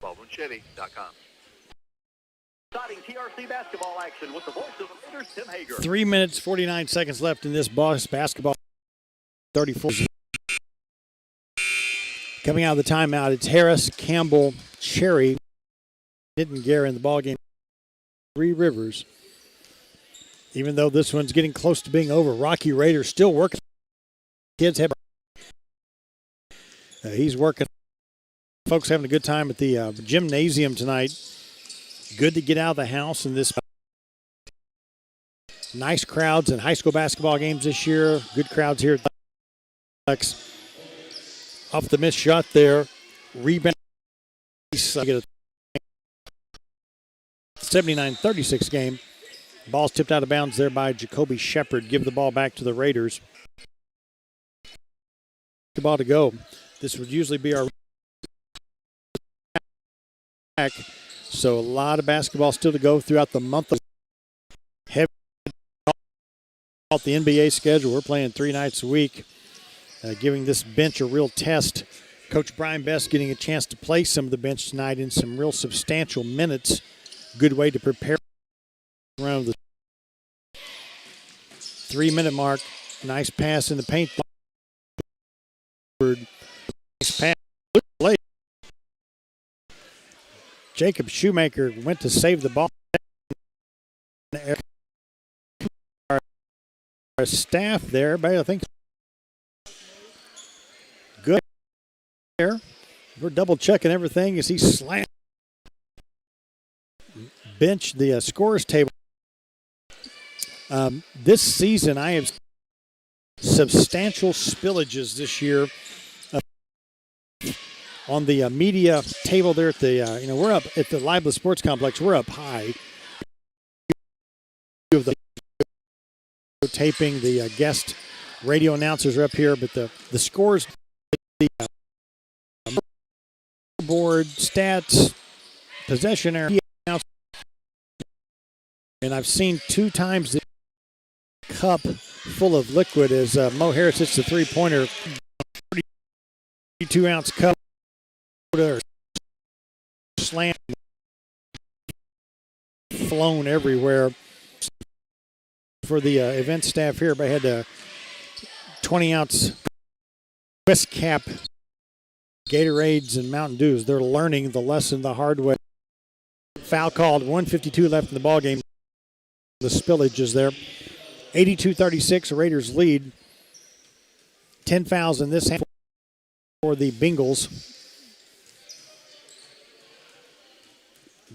BaldwinChevy.com. Starting TRC basketball action with the voice of the Raiders, Tim Hager. 3 minutes, 49 seconds left in this basketball. 34. Coming out of the timeout, it's Harris, Campbell, Cherry, Nitin Guerra in the ballgame. Three Rivers. Even though this one's getting close to being over, Rocky Raider still working. Kids have. He's working folks having a good time at the gymnasium tonight. Good to get out of the house in this. Nice crowds in high school basketball games this year. Good crowds here at the off the missed shot there. Rebound. 79-36 game. Ball's tipped out of bounds there by Jacoby Shepard. Give the ball back to the Raiders. The ball to go. This would usually be our back. So a lot of basketball still to go throughout the month of heavy off the NBA schedule. We're playing 3 nights a week, giving this bench a real test. Coach Brian Best getting a chance to play some of the bench tonight in some real substantial minutes. Good way to prepare around the 3-minute mark. Nice pass in the paint. Nice pass. Jacob Shoemaker went to save the ball. Our staff there, everybody, I think, good there. We're double checking everything as he slammed. Bench the scorers table. This season, I have substantial spillages this year on the media table there at the. We're up at the Libla Sports Complex. We're up high. Of the taping, the guest radio announcers are up here, but the scores, the board stats, possession area. And I've seen 2 times the cup full of liquid as Mo Harris hits the three-pointer. 32-ounce cup or slam flown everywhere. For the event staff here, I had a 20-ounce West Cap Gatorades and Mountain Dews. They're learning the lesson the hard way. Foul called, 1:52 left in the ball game. The spillage is there. 82-36, Raiders lead. 10 fouls in this half for the Bengals.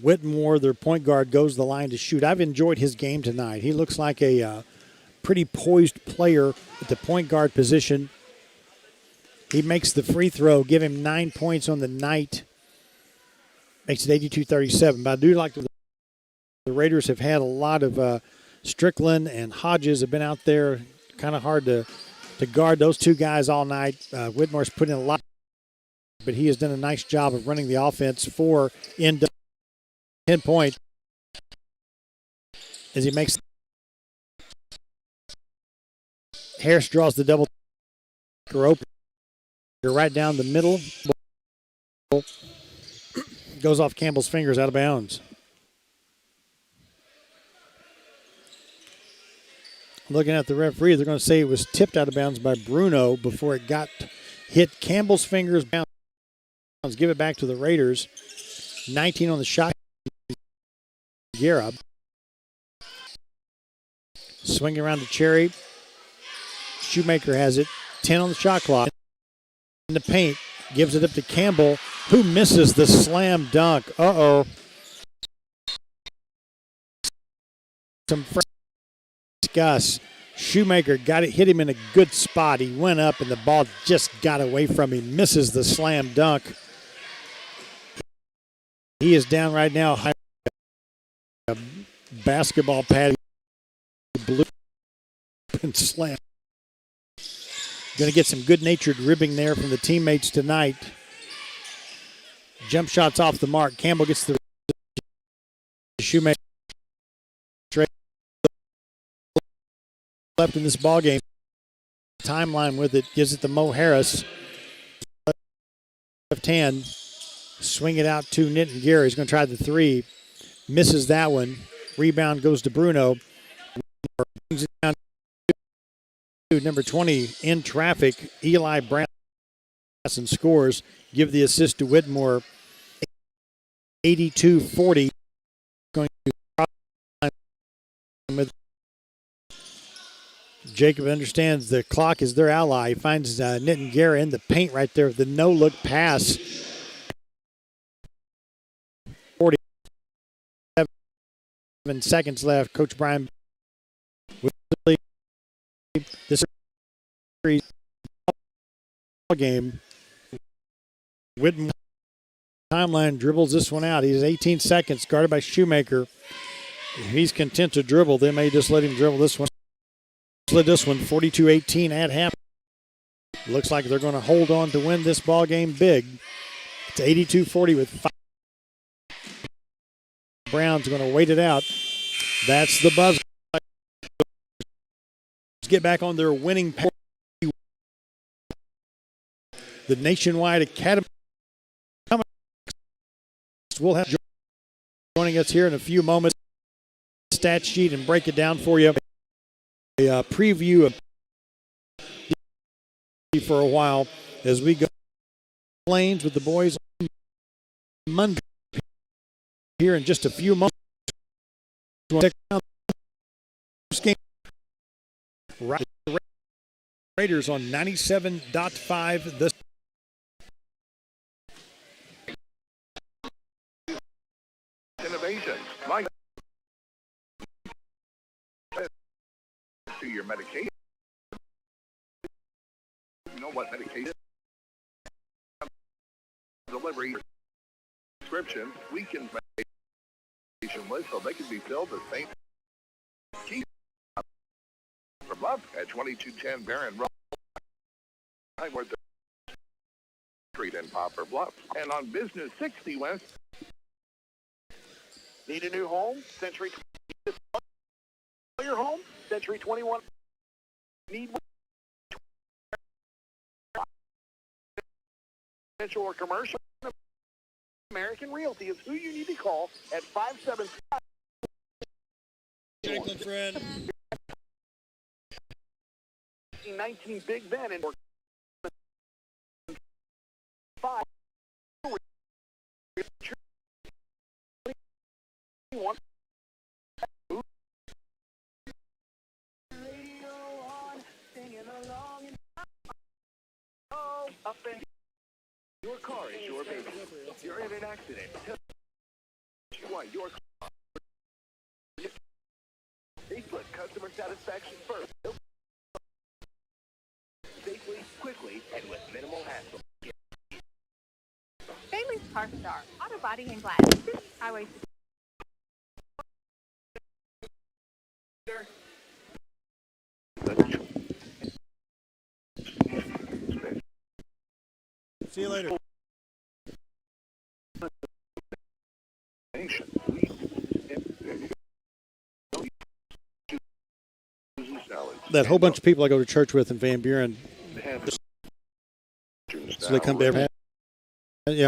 Whitmore, their point guard, goes to the line to shoot. I've enjoyed his game tonight. He looks like a pretty poised player at the point guard position. He makes the free throw, give him 9 points on the night. Makes it 82-37. But I do like the Raiders have had a lot of Strickland and Hodges have been out there. Kind of hard to guard those 2 guys all night. Whitmore's put in a lot, but he has done a nice job of running the offense for 10 points as he makes. Harris draws the double open. Right down the middle. Goes off Campbell's fingers, out of bounds. Looking at the referee, they're going to say it was tipped out of bounds by Bruno before it got hit Campbell's fingers. Bounds. Give it back to the Raiders. 19 on the shot. Guerra. Swinging around to Cherry. Shoemaker has it. 10 on the shot clock. In the paint. Gives it up to Campbell, who misses the slam dunk. Uh-oh. Some Gus. Shoemaker got it, hit him in a good spot. He went up and the ball just got away from him. Misses the slam dunk. He is down right now. Basketball pad. Blue and slam. Going to get some good-natured ribbing there from the teammates tonight. Jump shots off the mark. Campbell gets the Shoemaker. Left in this ball game. Timeline with it. Gives it to Mo Harris. Left hand. Swing it out to Nitin Gary. He's going to try the 3. Misses that one. Rebound goes to Bruno. Brings it down to number 20 in traffic. Eli Brown and scores. Give the assist to Whitmore. 82-40. Going to with Jacob understands the clock is their ally. He finds Nitin Gary in the paint right there. The no-look pass. seconds left. Coach Brian with the lead. This series game. Whitten timeline dribbles this one out. He's 18 seconds, guarded by Shoemaker. If he's content to dribble, they may just let him dribble this one. Slid this one 42-18 at half. Looks like they're going to hold on to win this ball game big. It's 82-40 with 5. Brown's going to wait it out. That's the buzzer. Get back on their winning path. The Nationwide Academy will have joining us here in a few moments. Stat sheet and break it down for you. A preview of for a while as we go lanes with the boys on Monday here in just a few moments. Raiders on 97.5 this innovations like to your medication. You know what medication delivery prescription we can medication list so they can be filled the same key for Bluff at 2210 Barron Road. Where the street in Poplar Bluff and on Business 60 West. Need a new home? Century 21. Your home? Century 21. Need residential or commercial? American Realty is who you need to call at 575. Franklin friend. 19 Big Ben and 5. Your car is your baby. If you're in an accident, tell you why your car. They put customer satisfaction first. Safely, quickly, and with minimal hassle. Bailey's Car Star, Auto Body and Glass, Highway. See you later. That whole bunch of people I go to church with in Van Buren, so they come to every. Yeah.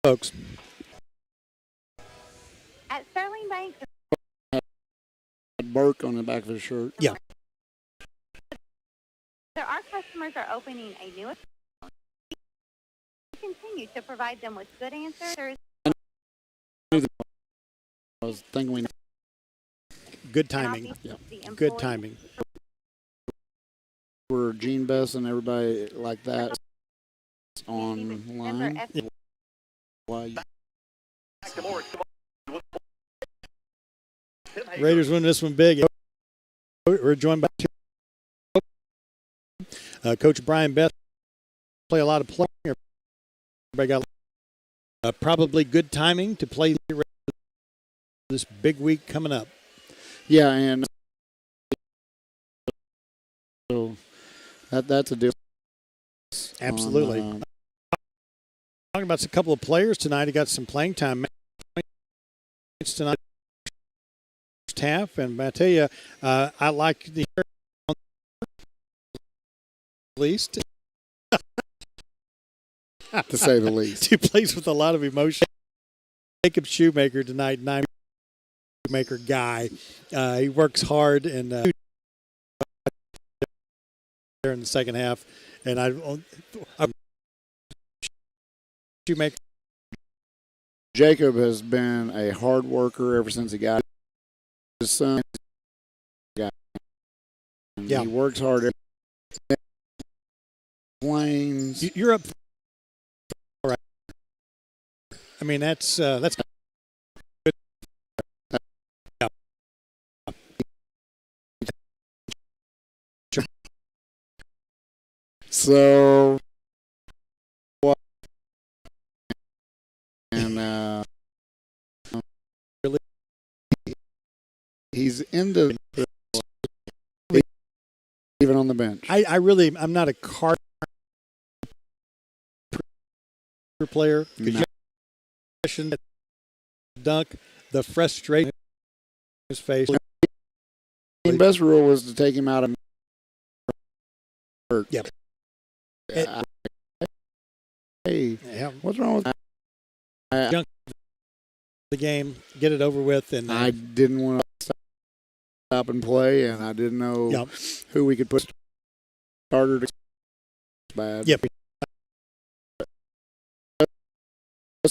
Folks. At Sterling Bank, Burke on the back of his shirt. Yeah. our customers are opening a new account. We continue to provide them with good answers. I was thinking we. Good timing. Yeah. Good timing. For Gene Bess and everybody like that online. Yeah. Why? Raiders win this one big. We're joined by Coach Brian Beth. Play a lot of playing. Everybody got probably good timing to play this big week coming up. Yeah, and so that's a deal. Absolutely. Talking about a couple of players tonight. He got some playing time tonight. First half, and I tell you, I like the least. To say the least. He plays with a lot of emotion. Jacob Shoemaker tonight, 9 Shoemaker guy. He works hard and there in the second half. And I Shoemaker. Jacob has been a hard worker ever since he got his son. Yeah. He works hard. Planes. You're up. All right. I mean, that's good. Yeah. So, and he's into even on the bench. I'm not a card player. No. Dunk, the frustration in his face. The best rule was to take him out of hurt. Yep. Hey, Yeah. what's wrong with Dunk the game, get it over with, and I didn't want to stop and play, and I didn't know who we could put starter to bad. Yep.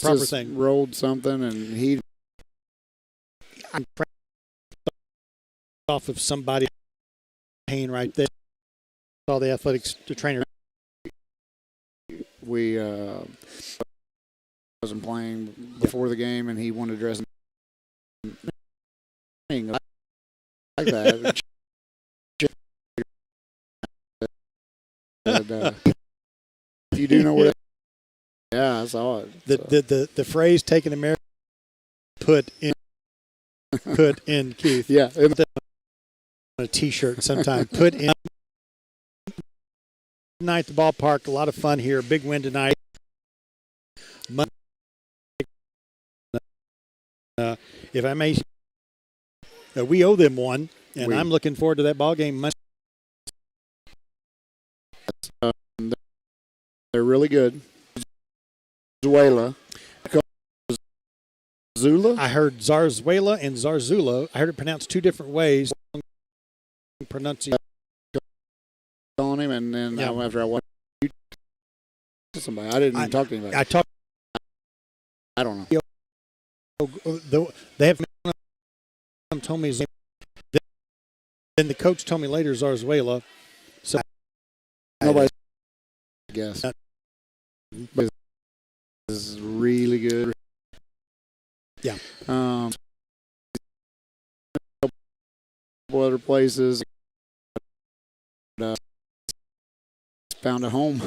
Proper Just thing. rolled something, and he. I'm off of somebody pain right there. All the athletics, the trainer. We wasn't playing before the game, and he wanted to dress like that. And, you do know what? Yeah, I saw it. The phrase "taking America" put in Keith. Yeah, on a T-shirt sometime. Put in tonight at the ballpark. A lot of fun here. Big win tonight. If I may, we owe them one, and I'm looking forward to that ball game Monday. They're really good. Zula. I heard Zarzuela and Zarzula. I heard it pronounced two different ways. Pronunciation On him, and then after I watched somebody, I didn't even talk to anybody. I don't know. They have told me. Then the coach told me later Zarzuela. So nobody. I guess. But this is really good. Yeah. Other places. Found a home.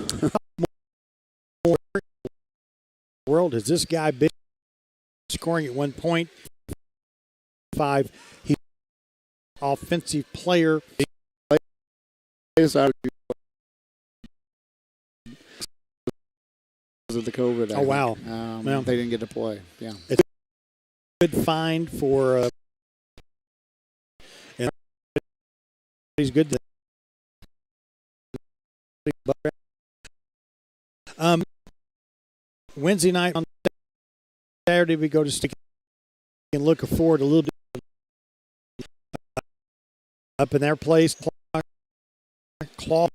World has this guy been scoring at 1.5? He's an offensive player. Because of the COVID. Oh, wow. They didn't get to play. Yeah. It's a good find for and he's good. Wednesday night, on Saturday we go to stick and look forward a little bit up in their place. Claw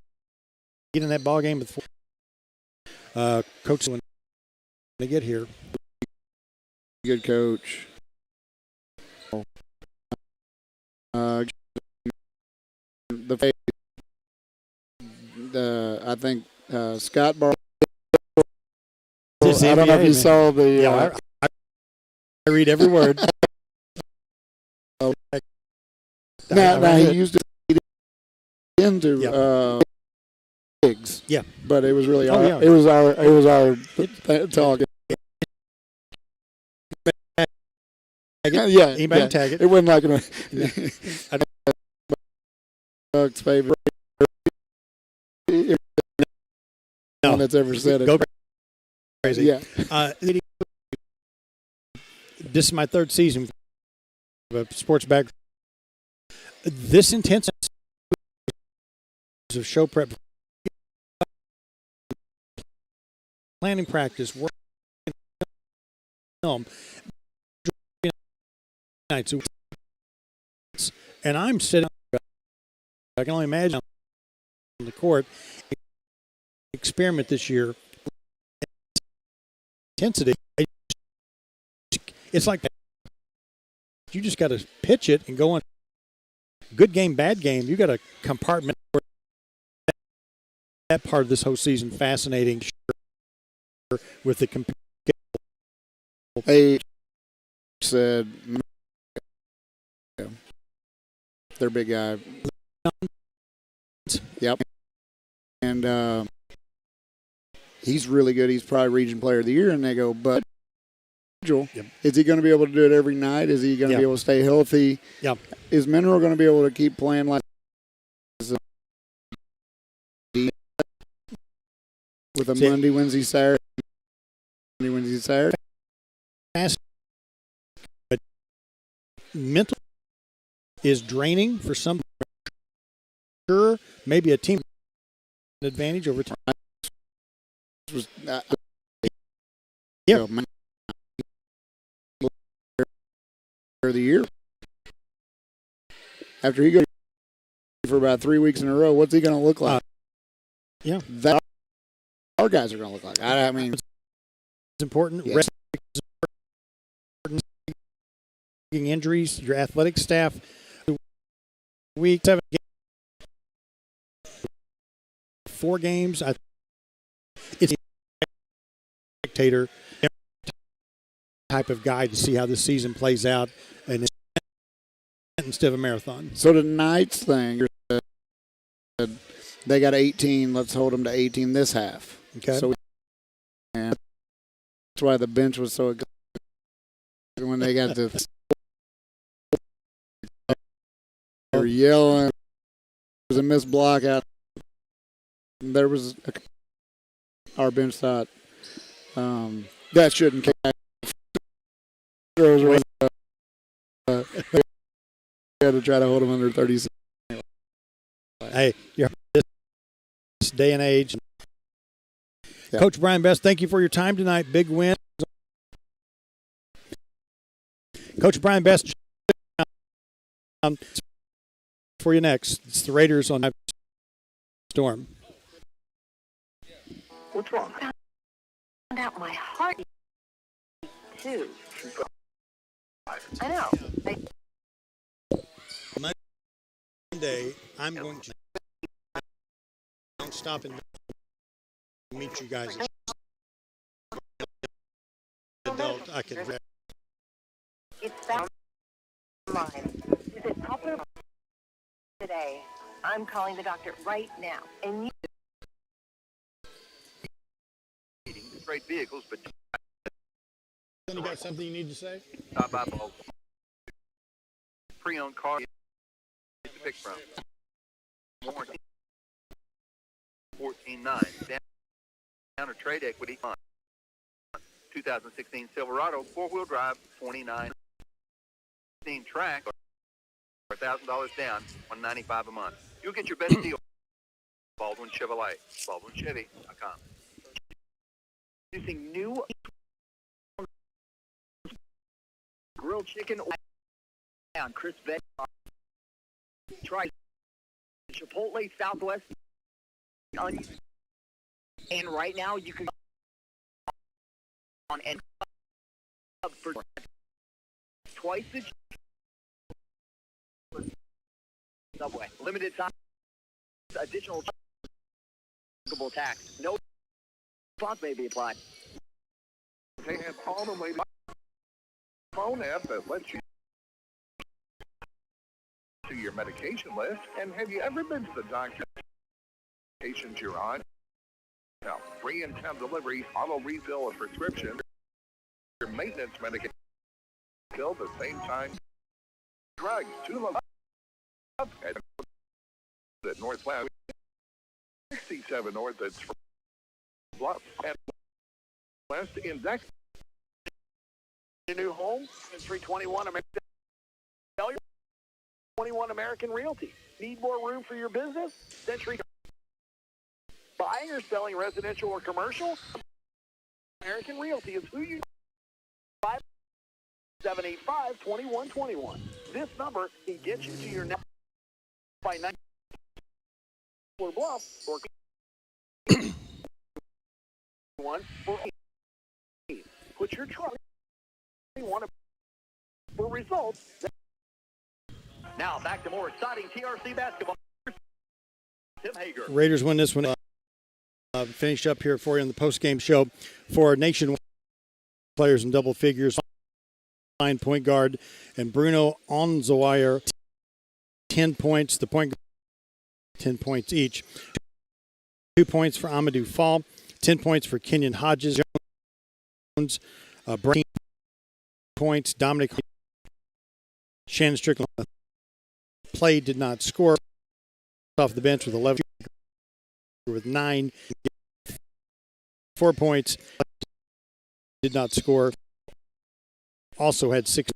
get in that ball game with coach when they get here. Good coach. I think Scott Bar. I don't know if you saw the. I read every word. Now he used it into gigs. Yeah, but it was really it was our talk. Anybody tag it. It wasn't like Doug's favorite. No one that's ever said it. Go crazy. Yeah. This is my third season of a sports back. This intense of show prep, planning practice, work, film, nights, and I'm sitting. I can only imagine on the court. Experiment this year. Intensity. It's like that. You just got to pitch it and go on. Good game, bad game. You got to compartment that part of this whole season. Fascinating with the They said their big guy. Yep. And he's really good. He's probably Region Player of the Year. And they go, but yep. Is he going to be able to do it every night? Is he going to be able to stay healthy? Yep. Is Mineral going to be able to keep playing like with a Monday, Wednesday, Saturday, Saturday? But mental is draining for some. Sure, maybe a team advantage over time. Yeah. Of the year. After he goes for about 3 weeks in a row, what's he going to look like? That our guys are going to look like. I mean, it's important. Yes. Injuries, your athletic staff. Week 7, 4 games. It's a spectator type of guy to see how this season plays out, and instead of a marathon. So tonight's thing, they got 18. Let's hold them to 18 this half. Okay. So and that's why the bench was so excited when they got the. They were yelling. There was a missed block out. There was our bench thought that shouldn't count. They had to try to hold them under 36. Hey, you're this day and age. Yeah. Coach Brian Best, thank you for your time tonight. Big win. Coach Brian Best, for you next. It's the Raiders on Storm. What's wrong? I found out my heart too. I know. Monday, I'm going to stop and meet you guys. Adult, I can. It's that mine. Is it popular today? I'm calling the doctor right now, and you. Trade vehicles, but. You got something you need to say? Stop by Baldwin. Pre-owned car to pick from. Warranty 14.9. Down or trade equity fund. 2016 Silverado 4-wheel drive 29. 16 track for $1,000 down, $195 a month. You'll get your best deal. Baldwin Chevrolet. BaldwinChevy.com. Using new grilled chicken on Chris Vett. Try Chipotle Southwest onions. And right now you can on and for twice the Subway. Limited time additional tax. No spots may be applied. They have all the latest phone app that lets you to your medication list. And have you ever been to the doctor? Medications you're on. Now, free in-town delivery, auto refill a prescription, your maintenance medication fill the same time. Drugs, 2 up at Northwest 67 North at Bluff and West in Dex. Your new home, Century 21 American Realty. Need more room for your business? Century. Buying or selling residential or commercial? American Realty is who you 785-2121. This number can get you to your next by 9 Bluff or 1 for 8. Put your trust for results. Now back to more exciting TRC basketball. Tim Hager. Raiders win this one. Finished up here for you on the post-game show for Nationwide players in double figures. Point guard, and Bruno Onzoyer, 10 points. The point guard, 10 points each. 2 points for Amadou Fall, 10 points for Kenyon Hodges. Jones, Brady points. Dominic Shannon Strickland played, did not score. Off the bench with 11, with 9, 4 points, did not score. Also had 6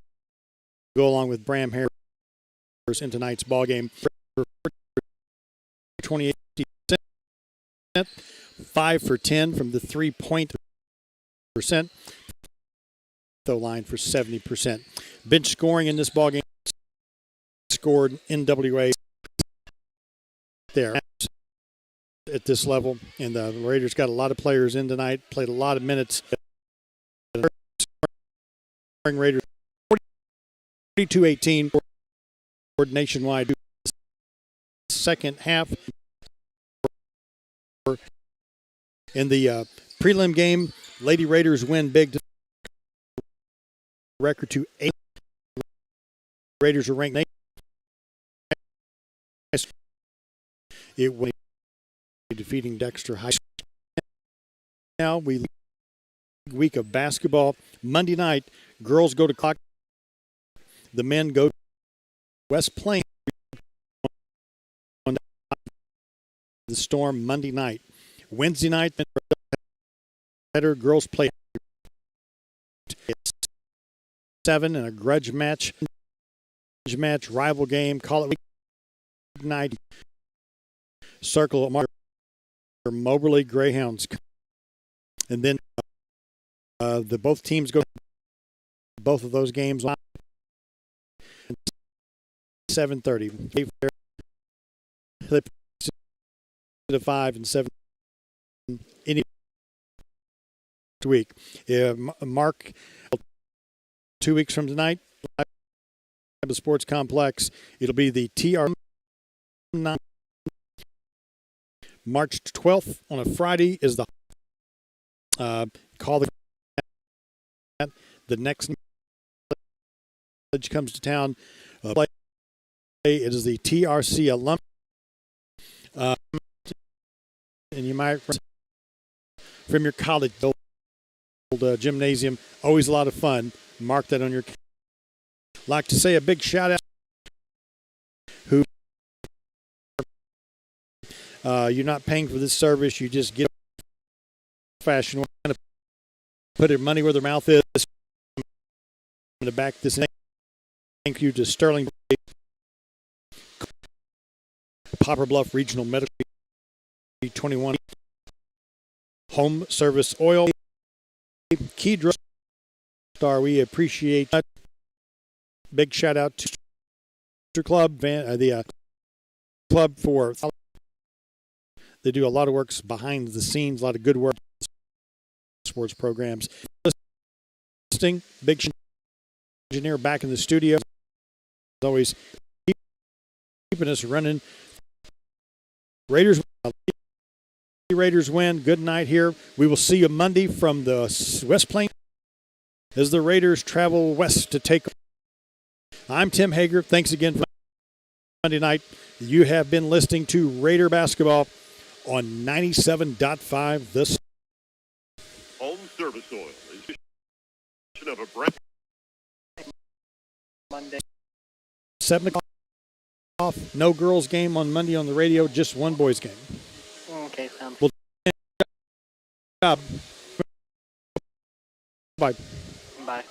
go along with Bram Harris in tonight's ball game. 28%, 5 for 10 from the 3-point percent. Though line for 70%. Bench scoring in this ball game scored NWA there at this level, and the Raiders got a lot of players in tonight. Played a lot of minutes. Raiders 42-18 nationwide. Second half in the prelim game, Lady Raiders win big. Record to 8. Raiders are ranked. It was defeating Dexter High School. Now we week of basketball. Monday night, girls go to Clock. The men go to West Plains. The Storm Monday night. Wednesday night, better girls play 7 in a grudge match, rival game. Call it night. Circle of Moberly Greyhounds, and then the both teams go both of those games on 7:30. To 5 and 7 any week. Mark 2 weeks from tonight, the sports complex. It'll be the TR. March 12th on a Friday is the call the next comes to town. It is the TRC alumni. And you might from your college old gymnasium. Always a lot of fun. Mark that on your. Like to say a big shout out. Who you're not paying for this service. You just get fashion. Put their money where their mouth is. I'm going to back this. Thank you to Sterling Poplar Bluff Regional Medical 21 Home Service Oil Key Drug Star. We appreciate that. Big shout out to Club the club for they do a lot of works behind the scenes, a lot of good work sports programs. Listening, big engineer back in the studio, as always keeping us running. Raiders win. Good night here. We will see you Monday from the West Plains as the Raiders travel west to take. I'm Tim Hager. Thanks again for Monday night. You have been listening to Raider Basketball on 97.5 this. Home Service Oil is of a brand. Monday. 7 o'clock off. No girls game on Monday on the radio. Just one boys game. Okay, sounds good. Well, Bye.